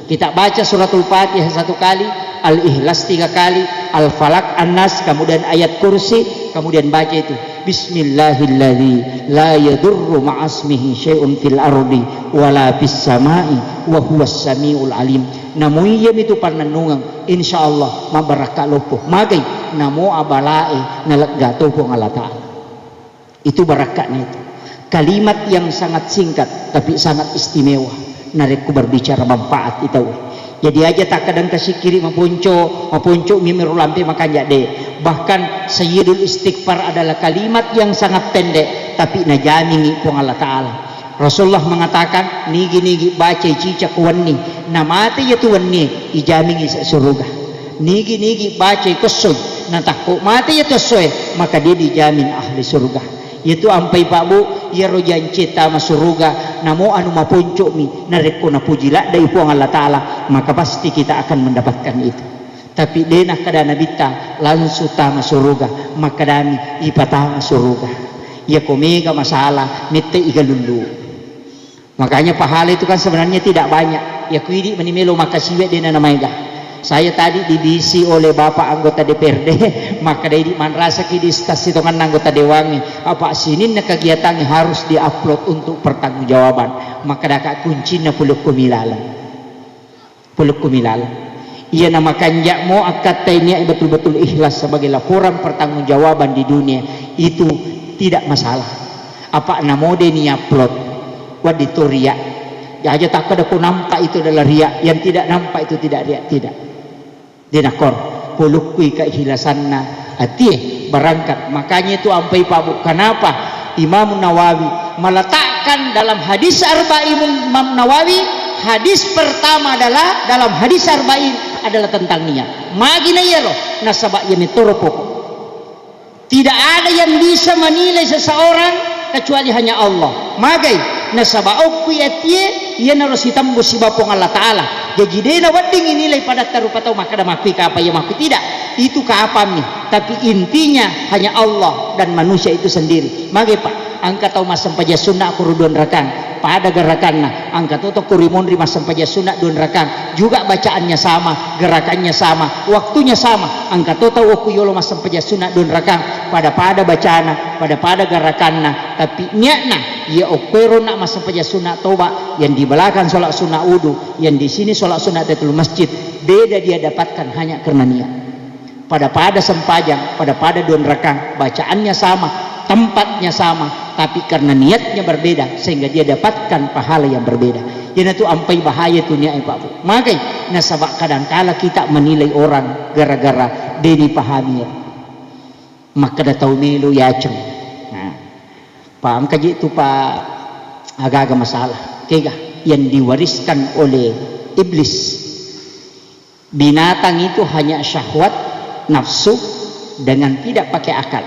S1: Kita baca suratul Fatihah 1 kali, Al-Ikhlas 3 kali, Al-Falaq, An-Nas, kemudian ayat kursi, kemudian baca itu Bismillahilladzi la yadurru ma'asmihi syai'un fil ardi wala fis sama'i wa huwas samiul alim. Namuyem itu pananungang insyaallah mabaraka lopo magay namo abalae nalaggato po ng Allah Ta'ala. Itu barakatnya itu. Kalimat yang sangat singkat tapi sangat istimewa. Nareko berbicara manfaat itu. Jadi aja tak kadang kasih kiri mapunco mimiru lampi makanya deh. Bahkan sayyidul istighfar adalah kalimat yang sangat pendek tapi najamini po Allah Ta'ala. Rasulullah mengatakan nigi baca cicak wani namati ya tuan ni ijamingi sa surga. Nigi baca kusud natakko mati ya tusoy maka dia dijamin ahli surga. Yaitu ampai Pak Bu ya rojan cita masuruga namo anu mapunco mi nareko na pujila dai po Allah Ta'ala, maka pasti kita akan mendapatkan itu. Tapi denah kada nabita langsung ta masuruga maka dami ipata masuruga. Ya komega masalah mete igalulu. Makanya pahala itu kan sebenarnya tidak banyak. Ya kuidi menimelo maka siwe dena namaiga. Saya tadi dibisi oleh Bapak anggota DPRD, maka dari manrasa ki di stasi tongan anggota Dewangi, apa sini na kegiatan harus diupload untuk pertanggungjawaban. Maka dak kuncinya puluk kumilalan. Ia namakan yakmo akatainya betul-betul ikhlas sebagai laporan pertanggungjawaban di dunia itu tidak masalah. Apa namode ni upload, buat itu riak. Ya aja tak ada pun nampak itu adalah riak, yang tidak nampak itu tidak riak, tidak. Dinakor pulukui keikhlasanna hati berangkat. Makanya itu ampai Pak Bu, kenapa Imam Nawawi meletakkan dalam hadis arba'in Imam Nawawi, hadis pertama adalah dalam hadis arba'in adalah tentang niat. Magina ya loh nasabak yang mitoro pokok. Tidak ada yang bisa menilai seseorang kecuali hanya Allah. Magai nasabak kuyatie ia naros hitam gosibapong Allah Ta'ala. Jadi dia wading nilai pada tarupatau maka ada makui ke apa ya makui tidak. Itu ke apa nih? Tapi intinya hanya Allah dan manusia itu sendiri. Magai Pak, angkat tau masam paja sunnah kuruduan rakan. Pada gerakannya angkat tuh kurimun rima sampaja sunnah dun rakan. Juga bacaannya sama, gerakannya sama, waktunya sama. Angkat tuh aku yolo masam paja sunnah dun rakan. Pada bacana, pada gerakannya. Tapi niatnya ya okero nak masam paja sunnah toba yang di belakang sholat sunnah wudu, yang di sini sholat sunnah tahiyatul masjid. Beda dia dapatkan hanya karena niat. Pada sempajang, pada dun rakan, bacaannya sama, tempatnya sama, tapi karena niatnya berbeda sehingga dia dapatkan pahala yang berbeda. Jadi itu ampai bahaya tuh nih Pak Bu. Makanya nasabak kadang-kala kita menilai orang gara-gara deni pahami. Maka dah tahu melu ya ceng. Nah, paham kaji itu Pak agak-agak masalah. Kega yang diwariskan oleh iblis. Binatang itu hanya syahwat, nafsu dengan tidak pakai akal.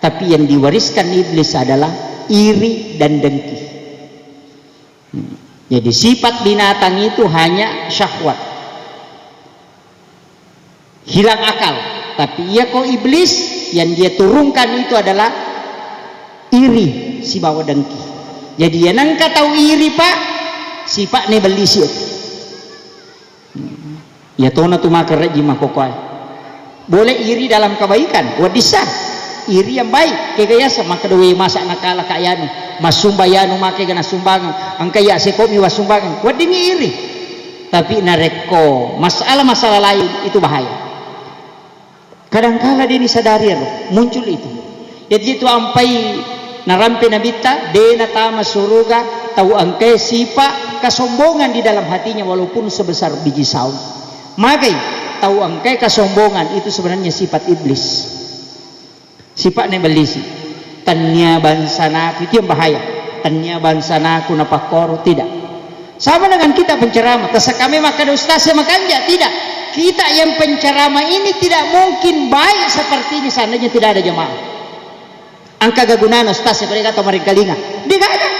S1: Tapi yang diwariskan iblis adalah iri dan dengki. Jadi sifat binatang itu hanya syahwat, hilang akal. Tapi ia kok iblis yang dia turunkan itu adalah iri, si bawa dengki. Jadi yang nangka tahu iri Pak, sifat ne belisi. Ya tona tu maka reji makokai. Boleh iri dalam kebaikan, wadisah. Iri yang baik, kaya sama kedua masa nakala kayanu, masumbayanu make gana sumbangan, angkaya sekomi wasumbangan, wadini iri. Tapi nareko masalah-masalah lain itu bahaya. Kadang-kala dia disadari muncul itu. Jadi itu ampai narampe nabita, dena tama suruga, tahu angkai sifat kesombongan di dalam hatinya walaupun sebesar biji saung. Magai tahu angkai kesombongan itu sebenarnya sifat iblis. Sifatnya belisi. Tanya bansana itu yang bahaya. Tanya bansana ku napakor tidak. Sama dengan kita penceramah. Tasa kami makan ustaz makan ya tidak. Kita yang penceramah ini tidak mungkin baik seperti ini seandainya tidak ada jemaah. Angka gagunaan ustaz mereka atau mereka linga. Dia gak ada.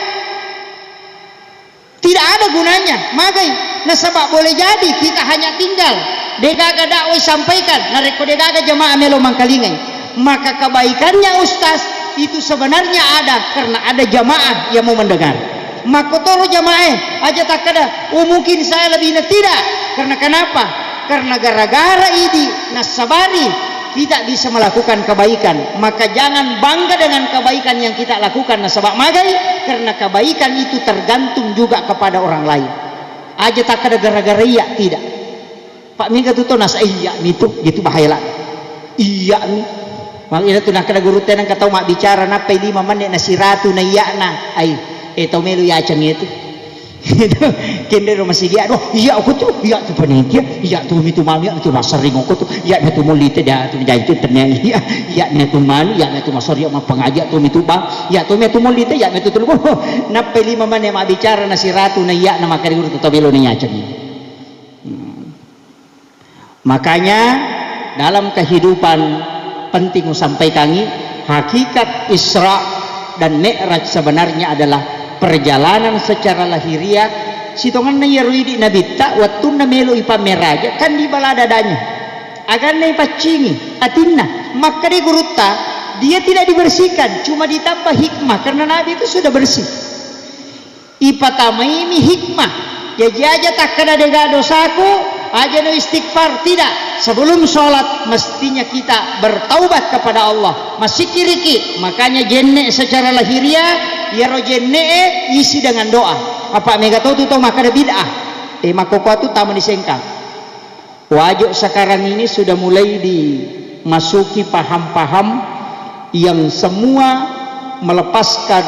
S1: Tidak ada gunanya. Magai nasabak boleh jadi kita hanya tinggal. Dia gak dakwah sampaikan. Nareko dia gak jemaah melo mangkalingai. Maka kebaikannya ustaz itu sebenarnya ada karena ada jamaah yang mau mendengar. Maka toro jamaah aja tak ada. Oh mungkin saya lebih tidak. Karena kenapa? Karena gara-gara ini nasabari kita bisa melakukan kebaikan. Maka jangan bangga dengan kebaikan yang kita lakukan nasabak magai. Karena kebaikan itu tergantung juga kepada orang lain. Aja tak ada gara-gara iya tidak. Pak Mingga tuh nas iya itu gitu bahaya lah. Iya nih. Makanya tu nak kena guru tenang kata mak bicara napai 5 menit nasi ratu na iya na ay tau melu ya cang itu itu kende masih dia aduh iya aku tuh iya tu panitia iya tu mitu mami itu masering aku tuh iya na tu mulite dah tu jai tu ternyata iya na tu man iya na tu masori mak pengaji tu mitu bang iya tu mitu mulite iya na tu tu napai 5 menit mak bicara nasi ratu na iya na makanya guru tu melu na ya cang. Makanya dalam kehidupan penting sampaikan hakikat Isra dan Mi'raj sebenarnya adalah perjalanan secara lahiriah sitongan na yaruidi nabita watun na melo ipa meraja kan di baladadanya agar na ipacingi atinna maka di guruta dia tidak dibersihkan cuma ditambah hikmah karena Nabi itu sudah bersih ipatamaimi hikmah jadi aja tak kena dega dosaku aja no istighfar tidak sebelum sholat mestinya kita bertaubat kepada Allah masih kiriki makanya jenne secara lahiriah ya ro jenne isi dengan doa apa mega tahu tuh maka ada bid'ah makoko itu taman disengkang wajib sekarang ini sudah mulai dimasuki paham-paham yang semua melepaskan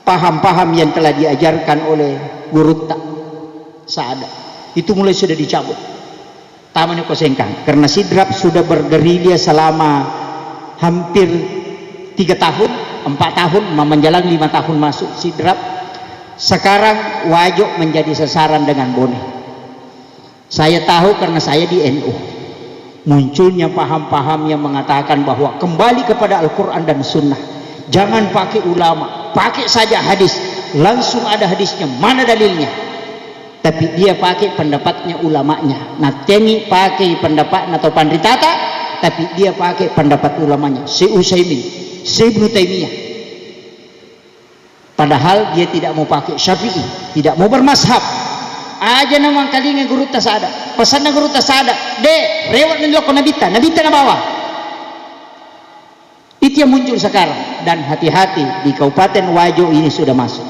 S1: paham-paham yang telah diajarkan oleh guru tak saada itu mulai sudah dicabut tamannya kosengkang karena sidrap sudah bergerilya selama hampir 3 tahun 4 tahun menjelang 5 tahun masuk sidrap sekarang wajib menjadi sasaran dengan boneh saya tahu karena saya di NU munculnya paham-paham yang mengatakan bahwa kembali kepada Al-Quran dan Sunnah jangan pakai ulama pakai saja hadis langsung ada hadisnya mana dalilnya tapi dia pakai pendapatnya ulamanya nah tengi pakai pendapat atau pandritata tapi dia pakai pendapat ulamanya Syekh Utsaimin Syekh Ibnu Taimiyah padahal dia tidak mau pakai Syafi'i tidak mau bermazhab aja nama kali guru tasada pesan guru tasada de rewat niloko nabita na bawa itu yang muncul sekarang dan hati-hati di Kabupaten Wajo ini sudah masuk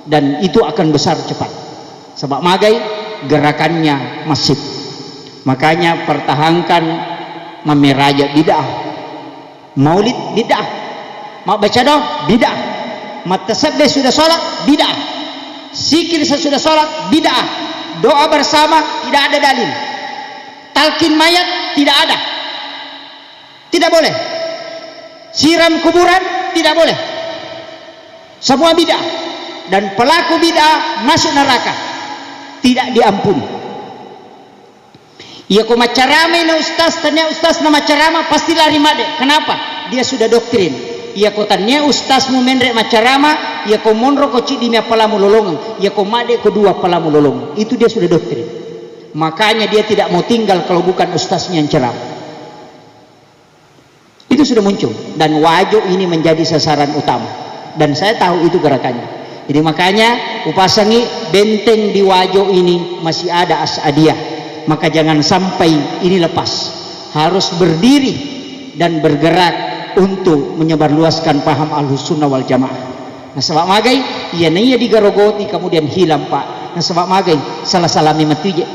S1: dan itu akan besar cepat sebab magai gerakannya masif makanya pertahankan memeraja bid'ah maulid bid'ah mau baca doa bid'ah matasabbih sudah sholat bid'ah Zikir sesudah sholat bid'ah. Doa bersama tidak ada dalil. Talqin mayat tidak ada, tidak boleh. Siram kuburan tidak boleh. Semua bid'ah, dan pelaku bid'ah masuk neraka, tidak diampuni. Ia ko macarama na ustaz, tanya ustaz nama carama pasti lari made. Kenapa? Dia sudah doktrin. Ia ko tanya ustaz mu mendrek macarama, ia ko monro ko cidi mi palamu lolongan, ia ko made ko dua palamu lolongan. Itu dia sudah doktrin. Makanya dia tidak mau tinggal kalau bukan ustaznya yang ceramah. Itu sudah muncul, dan Wajo ini menjadi sasaran utama, dan saya tahu itu gerakannya. Jadi makanya upasangi benteng di Wajo ini masih ada Asadiyah. Maka jangan sampai ini lepas, harus berdiri dan bergerak untuk menyebarluaskan paham Ahlussunnah wal Jamaah. Nah sebab magai ia naya digarogoti kemudian hilang pak. Nah sebab magai salah salami matuje.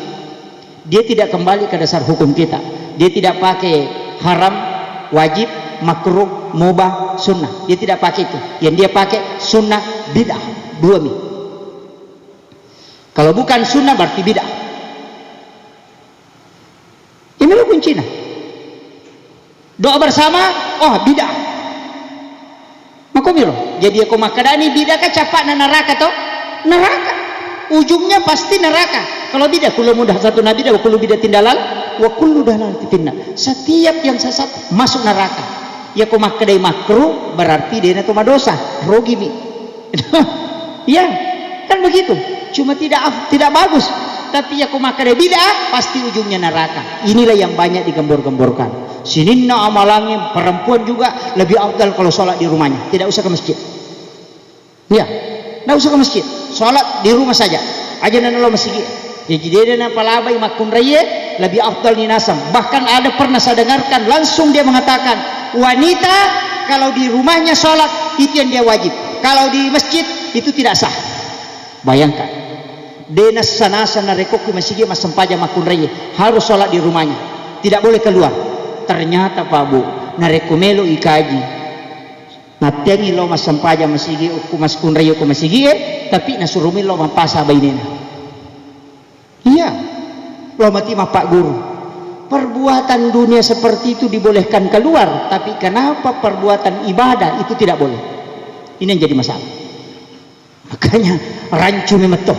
S1: Dia tidak kembali ke dasar hukum kita. Dia tidak pakai haram, wajib, makruh, mubah, sunnah. Dia tidak pakai itu. Yang dia pakai sunnah, bid'ah. Dua mi. Kalau bukan sunnah berarti bid'ah. Ini lo kuncinya. Doa bersama, oh bid'ah. Makomiro. Jadi aku makadani bid'ah kan capak na neraka toh? Neraka. Ujungnya pasti neraka. Kalau bid'ah, kullu mudah satu nabi dah, kullu bid'ah tindalal, wa kullu dalal finnar. Setiap yang sesat masuk neraka. Ya kau makadai makruh berarti dia itu dosa, rugi mi. Ya, kan begitu. Cuma tidak bagus. Tapi ya kau makadai bid'ah pasti ujungnya neraka. Inilah yang banyak digembor-gemborkan. Sininna amalannya perempuan juga lebih afdal kalau sholat di rumahnya, tidak usah ke masjid. Ya, tidak usah ke masjid. Sholat di rumah saja. Aja nana lo masjid. Jadi dia na palabai makun raya lebih afdal ni nasam. Bahkan ada pernah saya dengarkan langsung dia mengatakan wanita kalau di rumahnya sholat itu yang dia wajib. Kalau di masjid itu tidak sah. Bayangkan. Denas sana sana rekok di masjid mas sempaja makun raya harus sholat di rumahnya. Tidak boleh keluar. Ternyata Pak Bu narekumelo ikaji. Natengi lo mas sempaja masjid mas kun raya ku masjid tapi nasurumi lo mapasa bainena. Iya, lo mati mah Pak Guru. Perbuatan dunia seperti itu dibolehkan keluar, tapi kenapa perbuatan ibadah itu tidak boleh? Ini yang jadi masalah. Makanya rancu memetoh.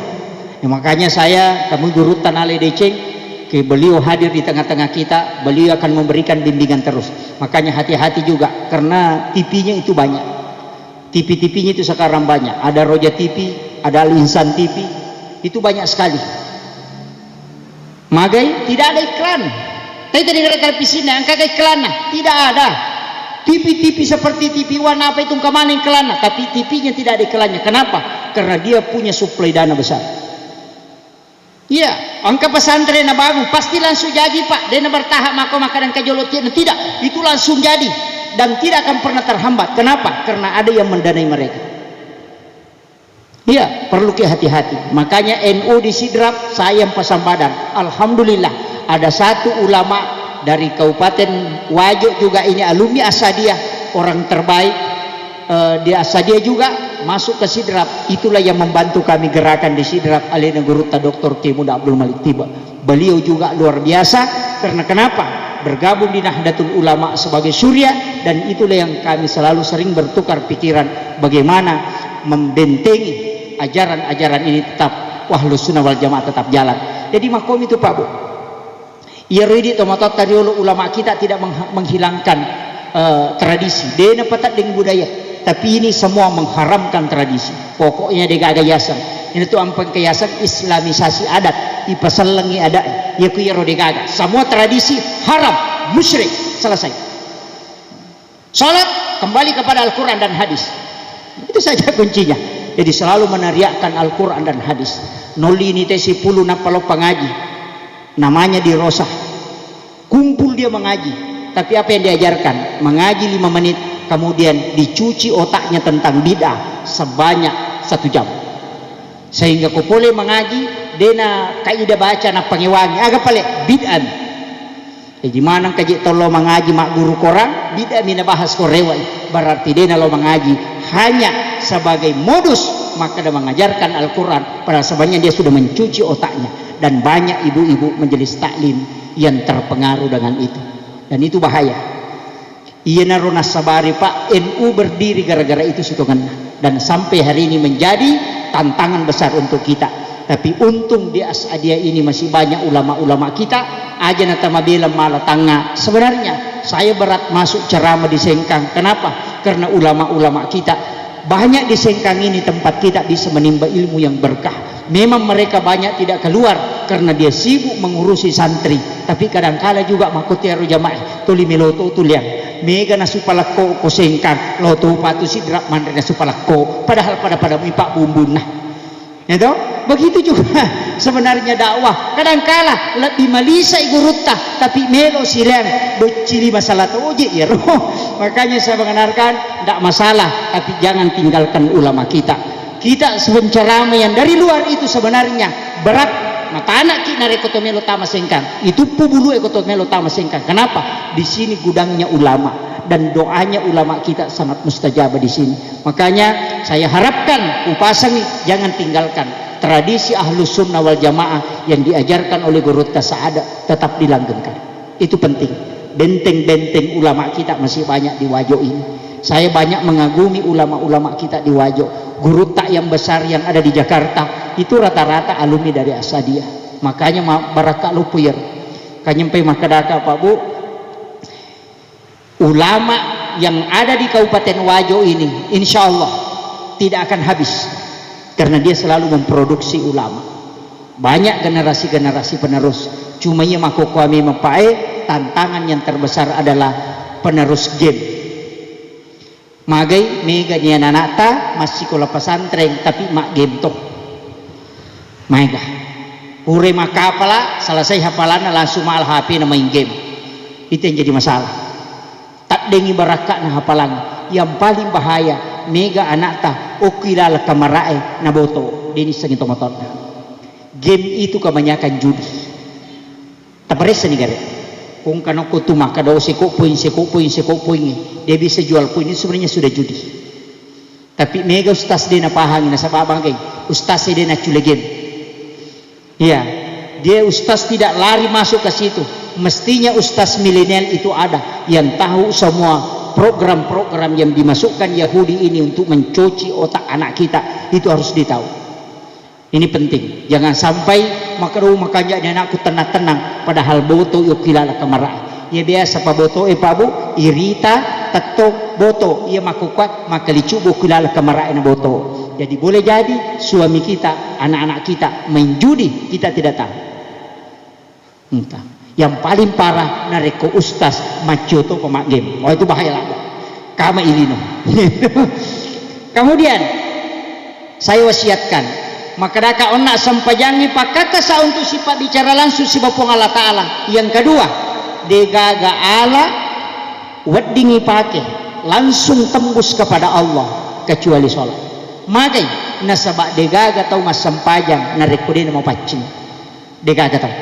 S1: Ya, makanya saya kamu guru Tanale Deceng, ke beliau hadir di tengah-tengah kita, beliau akan memberikan bimbingan terus. Makanya hati-hati juga, karena TV-nya itu banyak. TV-TV-nya itu sekarang banyak. Ada Roja TV, ada Al Insan TV, itu banyak sekali. Magai tidak ada iklan. Tapi tadi ada televisi nah, angka iklan nah, tidak ada. TV-TV seperti TV One apa itu kemana iklan nah, tapi TV-nya tidak ada iklannya. Kenapa? Karena dia punya suplai dana besar. Iya, angka pesantren na bangun pasti langsung jadi Pak. Dia bertahap makanan kejolotian tidak, itu langsung jadi dan tidak akan pernah terhambat. Kenapa? Karena ada yang mendanai mereka. Iya, perlu hati-hati. Makanya NU di Sidrap saya yang pasang badan. Alhamdulillah ada satu ulama dari Kabupaten Wajo juga ini alumni Asadiyah, orang terbaik di Asadiyah juga masuk ke Sidrap. Itulah yang membantu kami gerakan di Sidrap. Alina Guruta Dr. K. Muda Abdul Malik Tiba. Beliau juga luar biasa karena kenapa? Bergabung di Nahdlatul Ulama sebagai surya, dan itulah yang kami selalu sering bertukar pikiran bagaimana membentengi ajaran-ajaran ini tetap Ahlussunnah wal Jamaah tetap jalan. Jadi makom itu Pak Bu. Ia ridi tomatot tariolo ulama kita tidak menghilangkan tradisi. Dia nepatat dengan budaya. Tapi ini semua mengharamkan tradisi. Pokoknya dia gak ada yayasan. Ini tuh ampun keyasan islamisasi adat. Ipasalangi adat. Ya kuyaro dia gak. Semua tradisi haram, musyrik. Selesai. Salat kembali kepada Al-Quran dan hadis. Itu saja kuncinya. Jadi selalu meneriakkan Al-Quran dan hadis. Noli ini tesi puluh napalo pengaji. Namanya di Rosah. Kumpul dia mengaji. Tapi apa yang diajarkan? Mengaji 5 menit. Kemudian dicuci otaknya tentang bid'ah sebanyak 1 jam. Sehingga kau boleh mengaji. Dena kaidah baca na pangewangi. Agak paling bid'ah. Jadi mana kaji tolo mengaji mak guru korang. Bid'ah mina bahas korewai. Berarti dena lo mengaji hanya sebagai modus maka dia mengajarkan Al-Quran, padahal sebenarnya dia sudah mencuci otaknya. Dan banyak ibu-ibu majelis taklim yang terpengaruh dengan itu, dan itu bahaya. Iya narona sabari Pak, NU berdiri gara-gara itu sitongan, dan sampai hari ini menjadi tantangan besar untuk kita. Tapi untung di As'adiyah ini masih banyak ulama-ulama kita aja natamabila malah tangga. Sebenarnya saya berat masuk ceramah di Sengkang. Kenapa? Karena ulama-ulama kita banyak di Sengkang ini tempat kita bisa menimba ilmu yang berkah. Memang mereka banyak tidak keluar karena dia sibuk mengurusi santri, tapi kadang-kala juga makotiaru jamaah tuli meloto tuliang mega nasupalako ko Sengkang loto patu sidrak mandre nasupalako, padahal pada mipak bumbun nah. Ya toh? Begitu juga sebenarnya dakwah. Kadang-kala lebih malisa igurutta tapi melo silang becili masalah toje ya roh. Makanya saya mengenarkan tidak masalah, tapi jangan tinggalkan ulama kita. Kita sebencarama yang dari luar itu sebenarnya berat. Mata anak kita rekoto melo tama Sengkang. Itu pubulu ekoto melo tama Sengkang. Kenapa? Di sini gudangnya ulama, dan doanya ulama kita sangat mustajab di sini. Makanya saya harapkan upasangi jangan tinggalkan tradisi Ahlus Sunnah wal Jamaah yang diajarkan oleh Guru Tasa'ada, tetap dilanggengkan. Itu penting. Benteng-benteng ulama kita masih banyak di Wajo ini. Saya banyak mengagumi ulama-ulama kita di Wajo. Guru tak yang besar yang ada di Jakarta itu rata-rata alumni dari As'adiyah. Makanya baraka lupuyar kanyempe makadaka Pak Bu, ulama yang ada di Kabupaten Wajo ini insya Allah tidak akan habis, karena dia selalu memproduksi ulama. Banyak generasi-generasi penerus. Cuma ia mako kami mempae tantangan yang terbesar adalah penerus game. Magai mega nian anakta masih sekolah pesantren tapi mak game toh. Mega. Ure makapala selesai hafalan langsung mal HP na main game. Itu yang jadi masalah. Tak dengi barakat na hafalan. Yang paling bahaya mega anakta okilala kamarae na boto dini sengito motor. Game itu kebanyakan judi. Tabares ni gare. Kung kanoko tuma kada seko poin dia bisa jual poin, ini sebenarnya sudah judi. Tapi mega ustaz dia na pahang na sa babangay. Ustaz dia na culegem. Iya, dia ustaz tidak lari masuk ke situ. Mestinya ustaz milenial itu ada yang tahu semua program-program yang dimasukkan Yahudi ini untuk mencuci otak anak kita, itu harus ditahu. Ini penting. Jangan sampai makanya anakku tenang-tenang padahal boto yuk kilala kamara. Ya biasa pa boto Pak Bu, irita tato boto ia makukuat maka licubo kilala kamara na boto. Jadi boleh jadi suami kita, anak-anak kita main judi, kita tidak tahu. Entah. Yang paling parah nareko ustaz macoto pemak game. Oh itu bahaya lah. Kama ilino. Kemudian saya wasiatkan makadaka onak sampajangi pakata sa untuk sifat bicara langsung si Bapong Allah Ta'ala. Yang kedua, degaga ala weddingi pake langsung tembus kepada Allah kecuali sholat. Magai nasabak degaga tau mas sampajang narekudin mau pacing. Degaga tau.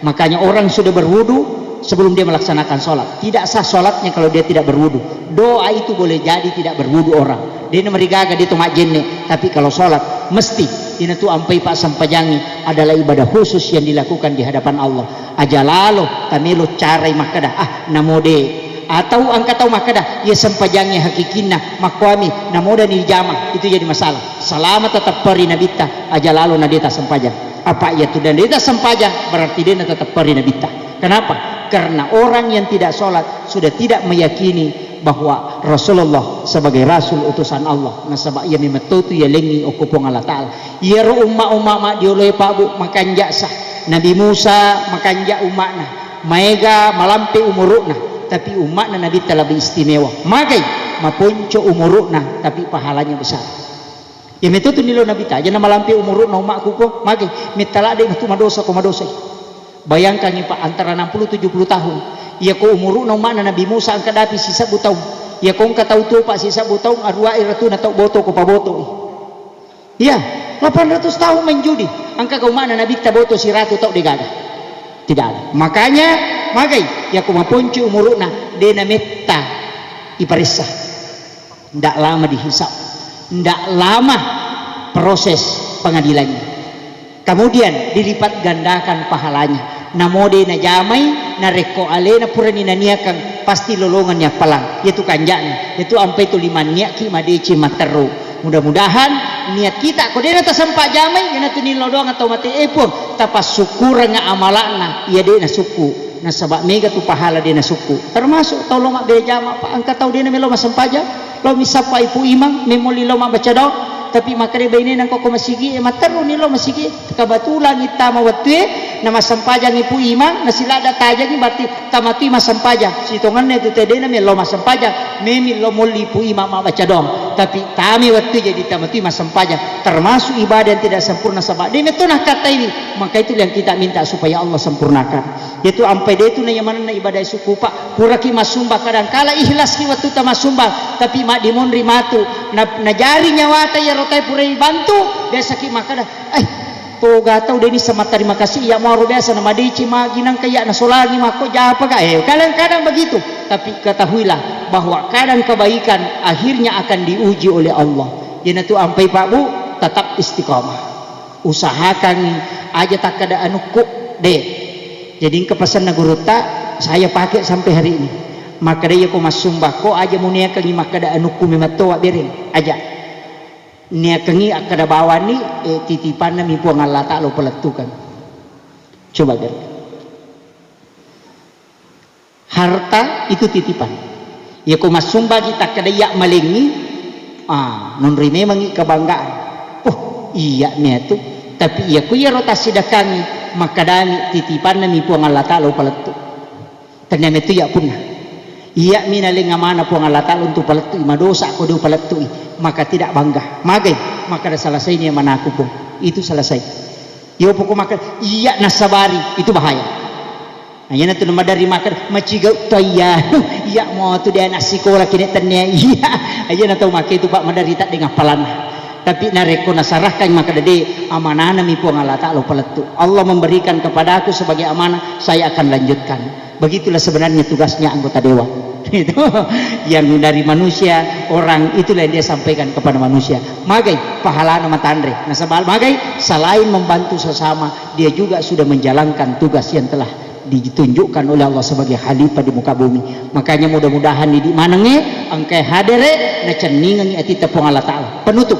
S1: Makanya orang sudah berwudu sebelum dia melaksanakan sholat. Tidak sah sholatnya kalau dia tidak berwudu. Doa itu boleh jadi tidak berwudu orang. Dia merigaga dia tumak jenne. Tapi kalau sholat mesti ini tuh ampai Pak Sampajangi adalah ibadah khusus yang dilakukan di hadapan Allah. Aja lalu tamelo carai makadah namode atau angkat tahu makadah ya Sampajangi hakikina makwami namoda ni jama itu jadi masalah. Selamat tetap peri nabita aja lalu nadita Sampajang. Apa ya tu dan nadita Sampajang berarti dia tetap peri nabita. Kenapa? Karena orang yang tidak sholat sudah tidak meyakini bahwa Rasulullah sebagai Rasul utusan Allah. Nasabak ia memetutu ia lengi okupong Allah Ta'ala. Ia umma dioleh Pak Bu makan jaksa. Nabi Musa makan jak umatna. Maega malampe umurukna. Tapi umatna Nabi telah beristimewa. Magai mapunco umurukna tapi pahalanya besar. Ya metutu nilo Nabi ta. Jangan malampe umurukna umatku ko. Magai metalade itu madosa ko madosa. Bayangkan nih Pak antara 60-70 tahun. Ya ko umuru na mana Nabi Musa ang kadapi sisa butaw. Ya kong kataw to pa sisa butaw arwa iratu na taw boto ko pa boto. Ya 800 tahun main judi. Ang kagaumana Nabi ta boto si ratu taw digada. Tidak ada. Makanya magay ya ko mapunci umuru na de na metta iparisa. Ndak lama dihisap. Ndak lama proses pengadilannya. Kemudian dilipat gandakan pahalanya. Namode na jamai na reko ale na purani na niakang pasti lolongannya palang. Itu kanjanya. Itu ampai tu liman niaki madeci materu. Mudah-mudahan niat kita kau dia nata sempat jamai yana tu nilodong atau mati pun tapas syukur nga amalana ia dia na suku na sabak mega tu pahala dia na suku termasuk tolong mak bere jama pak angkat tahu dia na melo masampaja lo misapa ipu imang memoli lo mak baca dong tapi makare baini nang koko masigi materu ni lo masigi kabatulan ita mawatwe na masampaja ipu imang na sila ada taja ni berarti tamati masampaja sitongan ne tu tede na melo masampaja memi lo moli ipu imang mak baca dong tapi kami waktu jadi tamati masampaja termasuk ibadah yang tidak sempurna sabak dia itu nak kata ini maka itu yang kita minta supaya Allah sempurnakan yaitu ampai dia itu na yang mana na ibadah suku pak puraki masumba kadang kala ikhlas ki waktu ta masumba tapi mak dimonri matu na jari nyawata ya rotai purai bantu biasa ki makada to gatau dia ni sama terima kasih ya mau biasa nama dici ginang kaya na solagi mako japa ka kadang-kadang begitu tapi ketahuilah bahwa kadang kebaikan akhirnya akan diuji oleh Allah jadi tu ampai Pak Bu tetap istiqamah usahakan aja tak ada anuku deh jadi kepesan na guru tak saya pakai sampai hari ini maka dia ko masumba ko aja munia kang maka ada anuku mematoa bereng aja nia kengi akada bawa ni titipan na mipu Allah Ta'ala peletukan coba ger harta itu titipan ya ko masumba kita kada yak malingi non rime mangi kebanggaan oh iya nia tu tapi iya ku ya rotasi dakangi maka dami titipan na mipu Allah Ta'ala peletu ternyata itu ya punah iya minaling amana po Allah Ta'ala untuk paletu madosa ko do paletu maka tidak bangga magai maka ada selesai ni mana aku po itu selesai yo po ko maka iya nasabari itu bahaya ayana tu madari makan macigau toya iya mo tu dia nak sekolah kini tanya iya ayana tahu maka itu Pak madari tak dengan palana tapi nareko nasarahkan maka dede amanah nami po Allah Ta'ala paletu Allah memberikan kepada aku sebagai amanah saya akan lanjutkan begitulah sebenarnya tugasnya anggota dewan itu yang dari manusia orang itulah yang dia sampaikan kepada manusia magai pahala nama tandre nah sebab magai selain membantu sesama dia juga sudah menjalankan tugas yang telah ditunjukkan oleh Allah sebagai khalifah di muka bumi makanya mudah-mudahan di manenge angkai hadere na ceningan ati tepung Allah Ta'ala penutup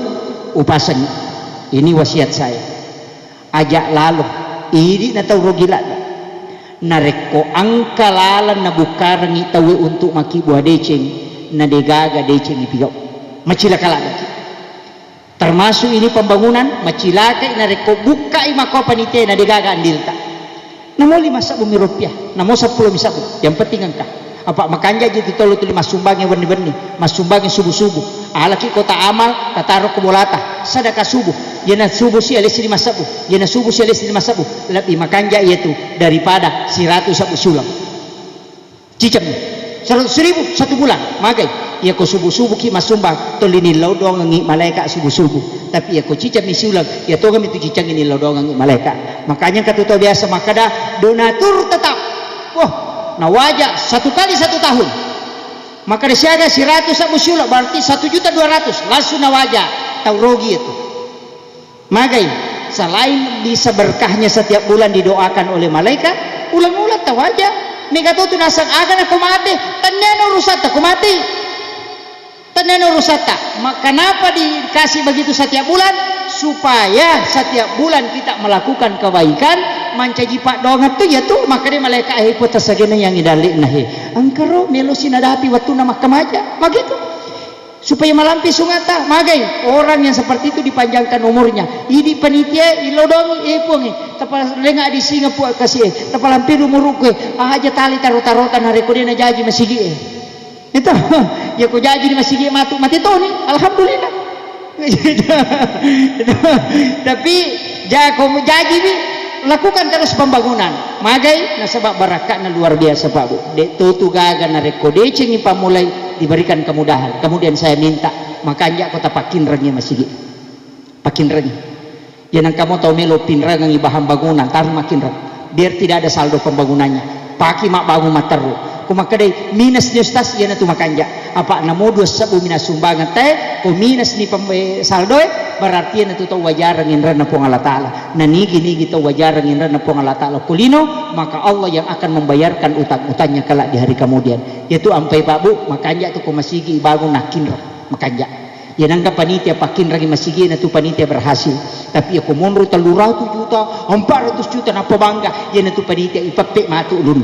S1: upasan ini wasiat saya ajak lalu ini na tahu rogila nareko angkalalan na bukarangi tawe untuk maki buah deceng na degaga deceng ipigau macilakala termasuk ini pembangunan macilaka nareko buka imako panite na degaga andilta namo 5 bumi rupiah namo 10 misabu yang penting angka apa makanya jadi tolo tu masumbangnya benih-benih masumbangnya subuh-subuh alaki kota amal tataro kumulata sedekah subuh yana subuh si alisi 5 sabu yana subuh si alisi 5 sabu lebih makanya yaitu daripada 100 sabu sulam cicam 100.000 satu bulan magai ya ko subuh-subuh ki masumbang tolini lodong ngi malaikat subuh-subuh tapi ya ko cicam ni sulam ya to kami tu cicang ini lodong ngi malaikat makanya katuto biasa makada donatur tetap wah nah wajah 1 kali 1 tahun maka disiaga 100 sabu sulam berarti 1.200.000 langsung na wajah tahu rogi itu magai selain bisa berkahnya setiap bulan didoakan oleh malaikat ulang-ulang tahu wajah negato tu nasang agan aku mati taneno rusata aku mati taneno rusata kenapa dikasih begitu setiap bulan supaya setiap bulan kita melakukan kebaikan mancaji pak dongat tu ya tu makanya malaikat hipotasagena yang idalik nahi angkaro melo sinadapi waktu nama kemaja begitu supaya malampi sungata magai orang yang seperti itu dipanjangkan umurnya ini panitia ilodongi epongi tapal lenga di singa puak kasih tapal hampir umur ke aja tali tarutan hari kodena jaji masigi itu ya ko jaji masigi mati toni alhamdulillah tapi jago jaji ni lakukan terus pembangunan magai nasabak barakatna luar biasa Pak Bu dek tutu gaga na rekode cengi pamulai diberikan kemudahan kemudian saya minta makanya kota pakin rengi masih pakin rengi jangan kamu tahu melo pinrang ngi bahan bangunan tar makin reng biar tidak ada saldo pembangunannya paki mak bangun materu kumakadai minus ni ustaz yana tu makanja apa namo 2 minas sumbangan teh ko minus ni saldo berarti yana tu wajaran inran na pong Allah taala nanigi tu wajaran inran na pong Allah taala kulino maka Allah yang akan membayarkan utang-utangnya kelak di hari kemudian yaitu ampai babu makanja tu ko masigi ibagung nakinra makanja ya nangka panitia pakin lagi masigi na tu panitia berhasil tapi aku monro 300 juta 400 juta na pabangga ya na tu panitia ipape matu ulun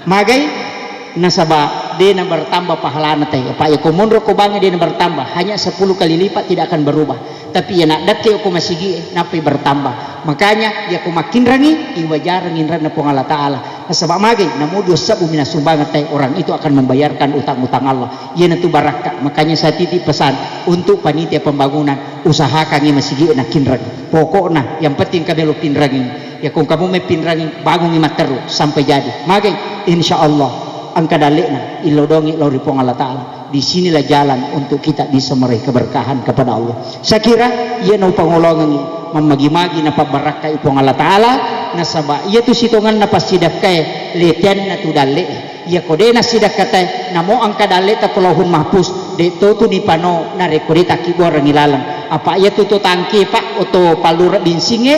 S1: magai nasaba dia na bertambah pahalana teh apa ya ko monro ko bangga dia na bertambah hanya 10 kali lipat tidak akan berubah tapi ya nak dake ko masigi napi bertambah makanya ya ko makin rangi iwajaran inran na pong Allah taala nasaba magai namo 2 minas sumbangan teh orang itu akan membayarkan utang-utang Allah ya na tu barakah makanya saya titip pesan untuk panitia pembangunan usahakan ya masigi na kinrang pokoknya yang penting kami lo pinrangi ya kung kamu may pinrangi bagong imatero sampai jadi magai insyaallah angka dalekna ilodongi lori pong Allah taala di sinilah jalan untuk kita bisa meraih keberkahan kepada Allah saya kira ia no pangolongan mamagi-magi na pabaraka ipong Allah taala nasaba ia tu sitongan na pasidak kay letian na tu dale ia kode na sidak kata namo angka daleta kolahun mahpus de to tu ni pano na rekorita kibor ngilalang apa ia tu tangki pak oto palura binsinge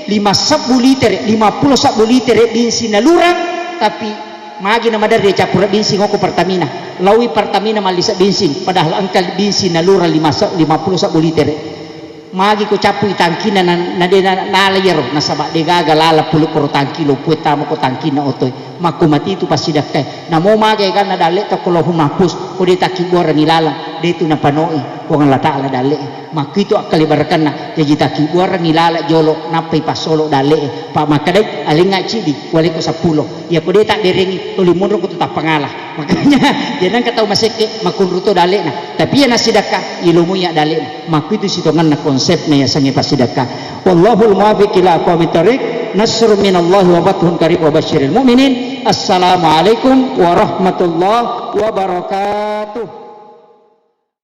S1: 50 liter 50 liter binsin na lurang tapi magi na madar dia capura bensin ko Pertamina lawi Pertamina malisa bensin padahal angkal bensin na lura 50 liter magi ko capu tangki na nalayero nasaba de gagalala puluh ko tangki lo pueta mo ko tangki na otoy makumati itu pasidak kay namo magi kan na dale ta ko lohum mahpus ko de takibor ngilala de tu na panoi ko ang lata ala dale makito akalibarkan na jadi takibor ngilala jolo napay pasolo dale pa makadai alinga cidi wali ko 10 ya ko de tak deringi tulimun ko tetap pangalah makanya jangan kataw maseke makunruto dale na tapi ya nasidaka ilumuya dale na makito sitongan na konsep na ya sangi pasidaka wallahul muwaffiq ila aqwamit thariq nasrun minallahi wa fathun qarib wa basyiril mu'minin assalamualaikum warahmatullahi wabarakatuh.